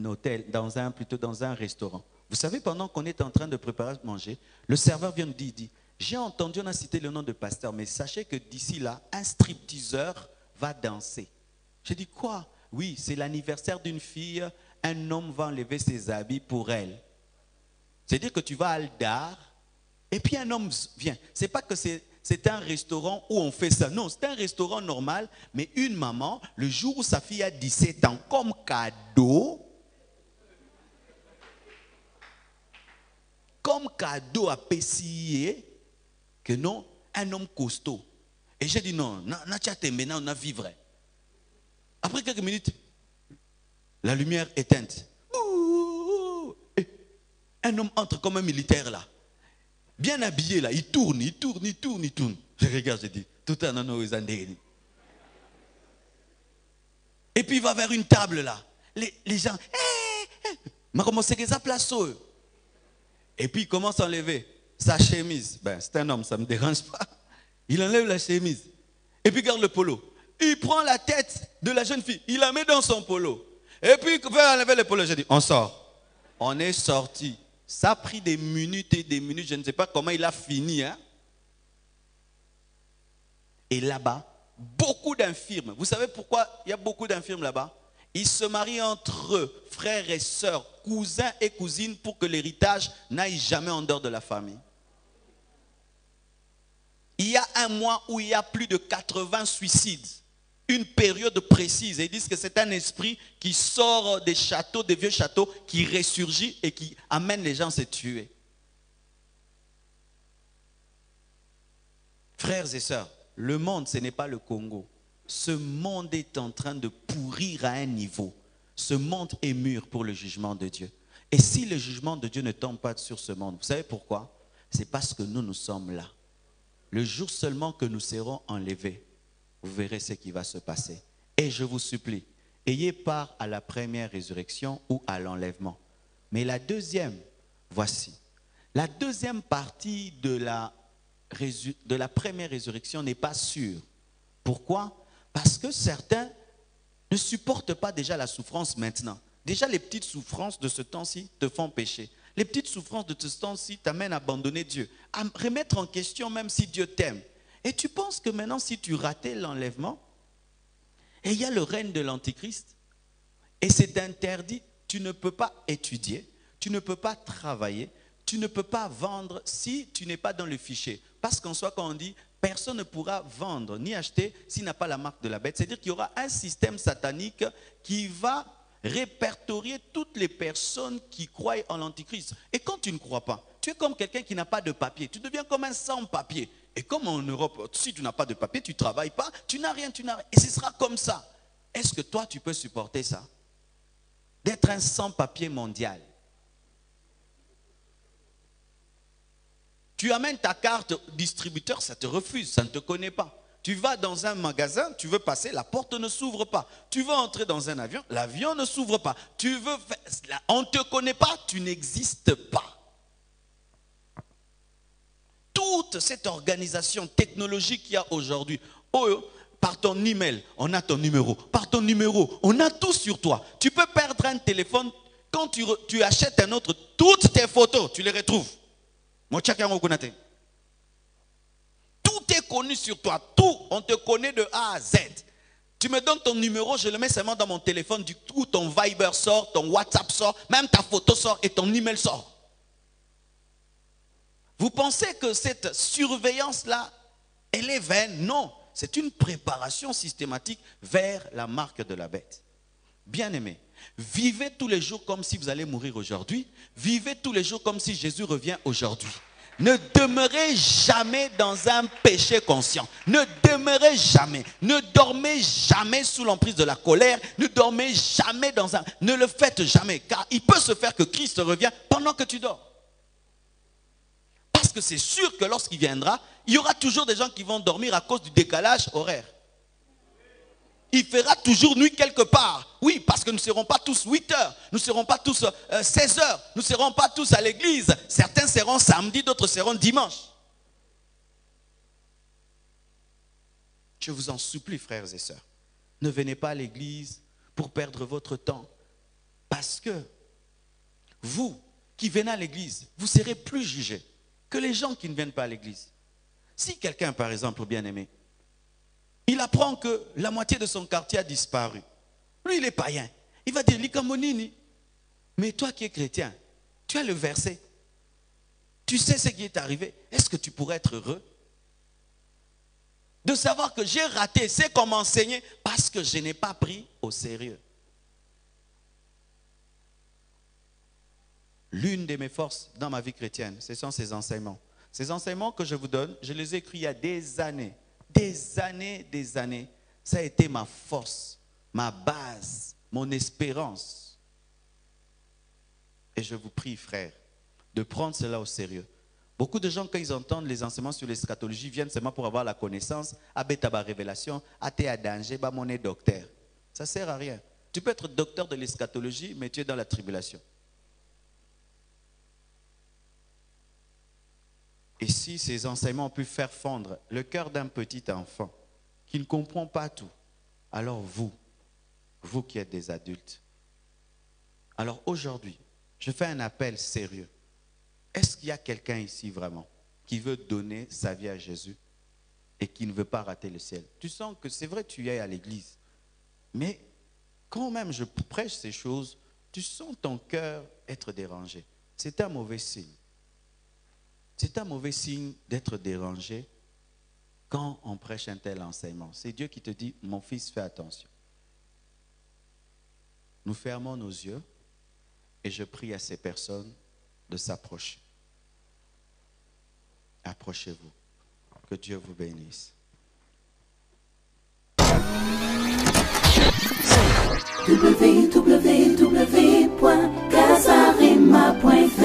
hôtel, dans un restaurant. Vous savez, pendant qu'on est en train de préparer à manger, le serveur vient nous dire, il dit, j'ai entendu, on a cité le nom de pasteur, mais sachez que d'ici là, un stripteaseur va danser. J'ai dit, quoi? Oui, c'est l'anniversaire d'une fille, un homme va enlever ses habits pour elle. C'est-à-dire que tu vas à Aldar, et puis un homme vient. C'est pas que c'est un restaurant où on fait ça. Non, c'est un restaurant normal, mais une maman, le jour où sa fille a 17 ans, comme cadeau à Pessier, que non, un homme costaud. Et j'ai dit non, maintenant on a vivre. Après quelques minutes, la lumière éteinte. Un homme entre comme un militaire là. Bien habillé là, il tourne. Je regarde, je dis, tout un an aux Andéni. Et puis il va vers une table là. Les gens, mais comment c'est que ça place? Et puis il commence à enlever sa chemise. Ben, c'est un homme, ça ne me dérange pas. Il enlève la chemise. Et puis regarde le polo. Il prend la tête de la jeune fille, il la met dans son polo. Et puis il va enlever le polo. Je dis, on sort. On est sorti. Ça a pris des minutes et des minutes. Je ne sais pas comment il a fini. Hein? Et là-bas, beaucoup d'infirmes. Vous savez pourquoi il y a beaucoup d'infirmes là-bas? Ils se marient entre eux, frères et sœurs, cousins et cousines, pour que l'héritage n'aille jamais en dehors de la famille. Il y a un mois où il y a plus de 80 suicides. Une période précise. Et ils disent que c'est un esprit qui sort des châteaux, des vieux châteaux, qui ressurgit et qui amène les gens à se tuer. Frères et sœurs, le monde, ce n'est pas le Congo. Ce monde est en train de pourrir à un niveau. Ce monde est mûr pour le jugement de Dieu. Et si le jugement de Dieu ne tombe pas sur ce monde, vous savez pourquoi? C'est parce que nous sommes là. Le jour seulement que nous serons enlevés, vous verrez ce qui va se passer. Et je vous supplie, ayez part à la première résurrection ou à l'enlèvement. Mais la deuxième, voici. La deuxième partie de la première résurrection n'est pas sûre. Pourquoi? Parce que certains ne supportent pas déjà la souffrance maintenant. Déjà, les petites souffrances de ce temps-ci te font pécher. Les petites souffrances de ce temps-ci t'amènent à abandonner Dieu, à remettre en question même si Dieu t'aime. Et tu penses que maintenant, si tu ratais l'enlèvement, et il y a le règne de l'Antichrist, et c'est interdit, tu ne peux pas étudier, tu ne peux pas travailler, tu ne peux pas vendre si tu n'es pas dans le fichier. Parce qu'en soi, quand on dit, personne ne pourra vendre ni acheter s'il n'a pas la marque de la bête. C'est-à-dire qu'il y aura un système satanique qui va répertorier toutes les personnes qui croient en l'Antichrist. Et quand tu ne crois pas, tu es comme quelqu'un qui n'a pas de papier. Tu deviens comme un sans-papier. Et comme en Europe, si tu n'as pas de papier, tu ne travailles pas, tu n'as rien, Et ce sera comme ça. Est-ce que toi, tu peux supporter ça? D'être un sans-papier mondial. Tu amènes ta carte distributeur, ça te refuse, ça ne te connaît pas. Tu vas dans un magasin, tu veux passer, la porte ne s'ouvre pas. Tu veux entrer dans un avion, l'avion ne s'ouvre pas. On ne te connaît pas, tu n'existes pas. Toute cette organisation technologique qu'il y a aujourd'hui, Par ton email, on a ton numéro. Par ton numéro, on a tout sur toi. Tu peux perdre un téléphone. Quand tu achètes un autre, toutes tes photos, tu les retrouves. Tout est connu sur toi. Tout, on te connaît de A à Z. Tu me donnes ton numéro, je le mets seulement dans mon téléphone. Du coup, ton Viber sort, ton WhatsApp sort, même ta photo sort et ton email sort. Vous pensez que cette surveillance-là, elle est vaine? Non, c'est une préparation systématique vers la marque de la bête. Bien-aimés, vivez tous les jours comme si vous allez mourir aujourd'hui. Vivez tous les jours comme si Jésus revient aujourd'hui. Ne demeurez jamais dans un péché conscient. Ne demeurez jamais. Ne dormez jamais sous l'emprise de la colère. Ne dormez jamais dans un... Ne le faites jamais. Car il peut se faire que Christ revienne pendant que tu dors. Parce que c'est sûr que lorsqu'il viendra, il y aura toujours des gens qui vont dormir à cause du décalage horaire. Il fera toujours nuit quelque part. Oui, parce que nous ne serons pas tous 8 heures. Nous ne serons pas tous 16 heures. Nous ne serons pas tous à l'église. Certains seront samedi, d'autres seront dimanche. Je vous en supplie, frères et sœurs. Ne venez pas à l'église pour perdre votre temps. Parce que vous qui venez à l'église, vous serez plus jugés que les gens qui ne viennent pas à l'église. Si quelqu'un, par exemple, bien-aimé, il apprend que la moitié de son quartier a disparu. Lui, il est païen. Il va dire, Likamonini. Mais toi qui es chrétien, tu as le verset. Tu sais ce qui est arrivé. Est-ce que tu pourrais être heureux de savoir que j'ai raté, c'est qu'on m'enseignait parce que je n'ai pas pris au sérieux? L'une de mes forces dans ma vie chrétienne, ce sont ces enseignements. Ces enseignements que je vous donne, je les ai écrits il y a des années. Des années, ça a été ma force, ma base, mon espérance. Et je vous prie, frères, de prendre cela au sérieux. Beaucoup de gens, quand ils entendent les enseignements sur l'eschatologie, viennent seulement pour avoir la connaissance, abétaba révélation, athée à danger, bah mon docteur. Ça ne sert à rien. Tu peux être docteur de l'eschatologie, mais tu es dans la tribulation. Et si ces enseignements ont pu faire fondre le cœur d'un petit enfant qui ne comprend pas tout, alors vous qui êtes des adultes, alors aujourd'hui, je fais un appel sérieux. Est-ce qu'il y a quelqu'un ici vraiment qui veut donner sa vie à Jésus et qui ne veut pas rater le ciel? Tu sens que c'est vrai, tu es à l'église, mais quand même je prêche ces choses, tu sens ton cœur être dérangé. C'est un mauvais signe. C'est un mauvais signe d'être dérangé quand on prêche un tel enseignement. C'est Dieu qui te dit, mon fils, fais attention. Nous fermons nos yeux et je prie à ces personnes de s'approcher. Approchez-vous. Que Dieu vous bénisse. www.casarema.fr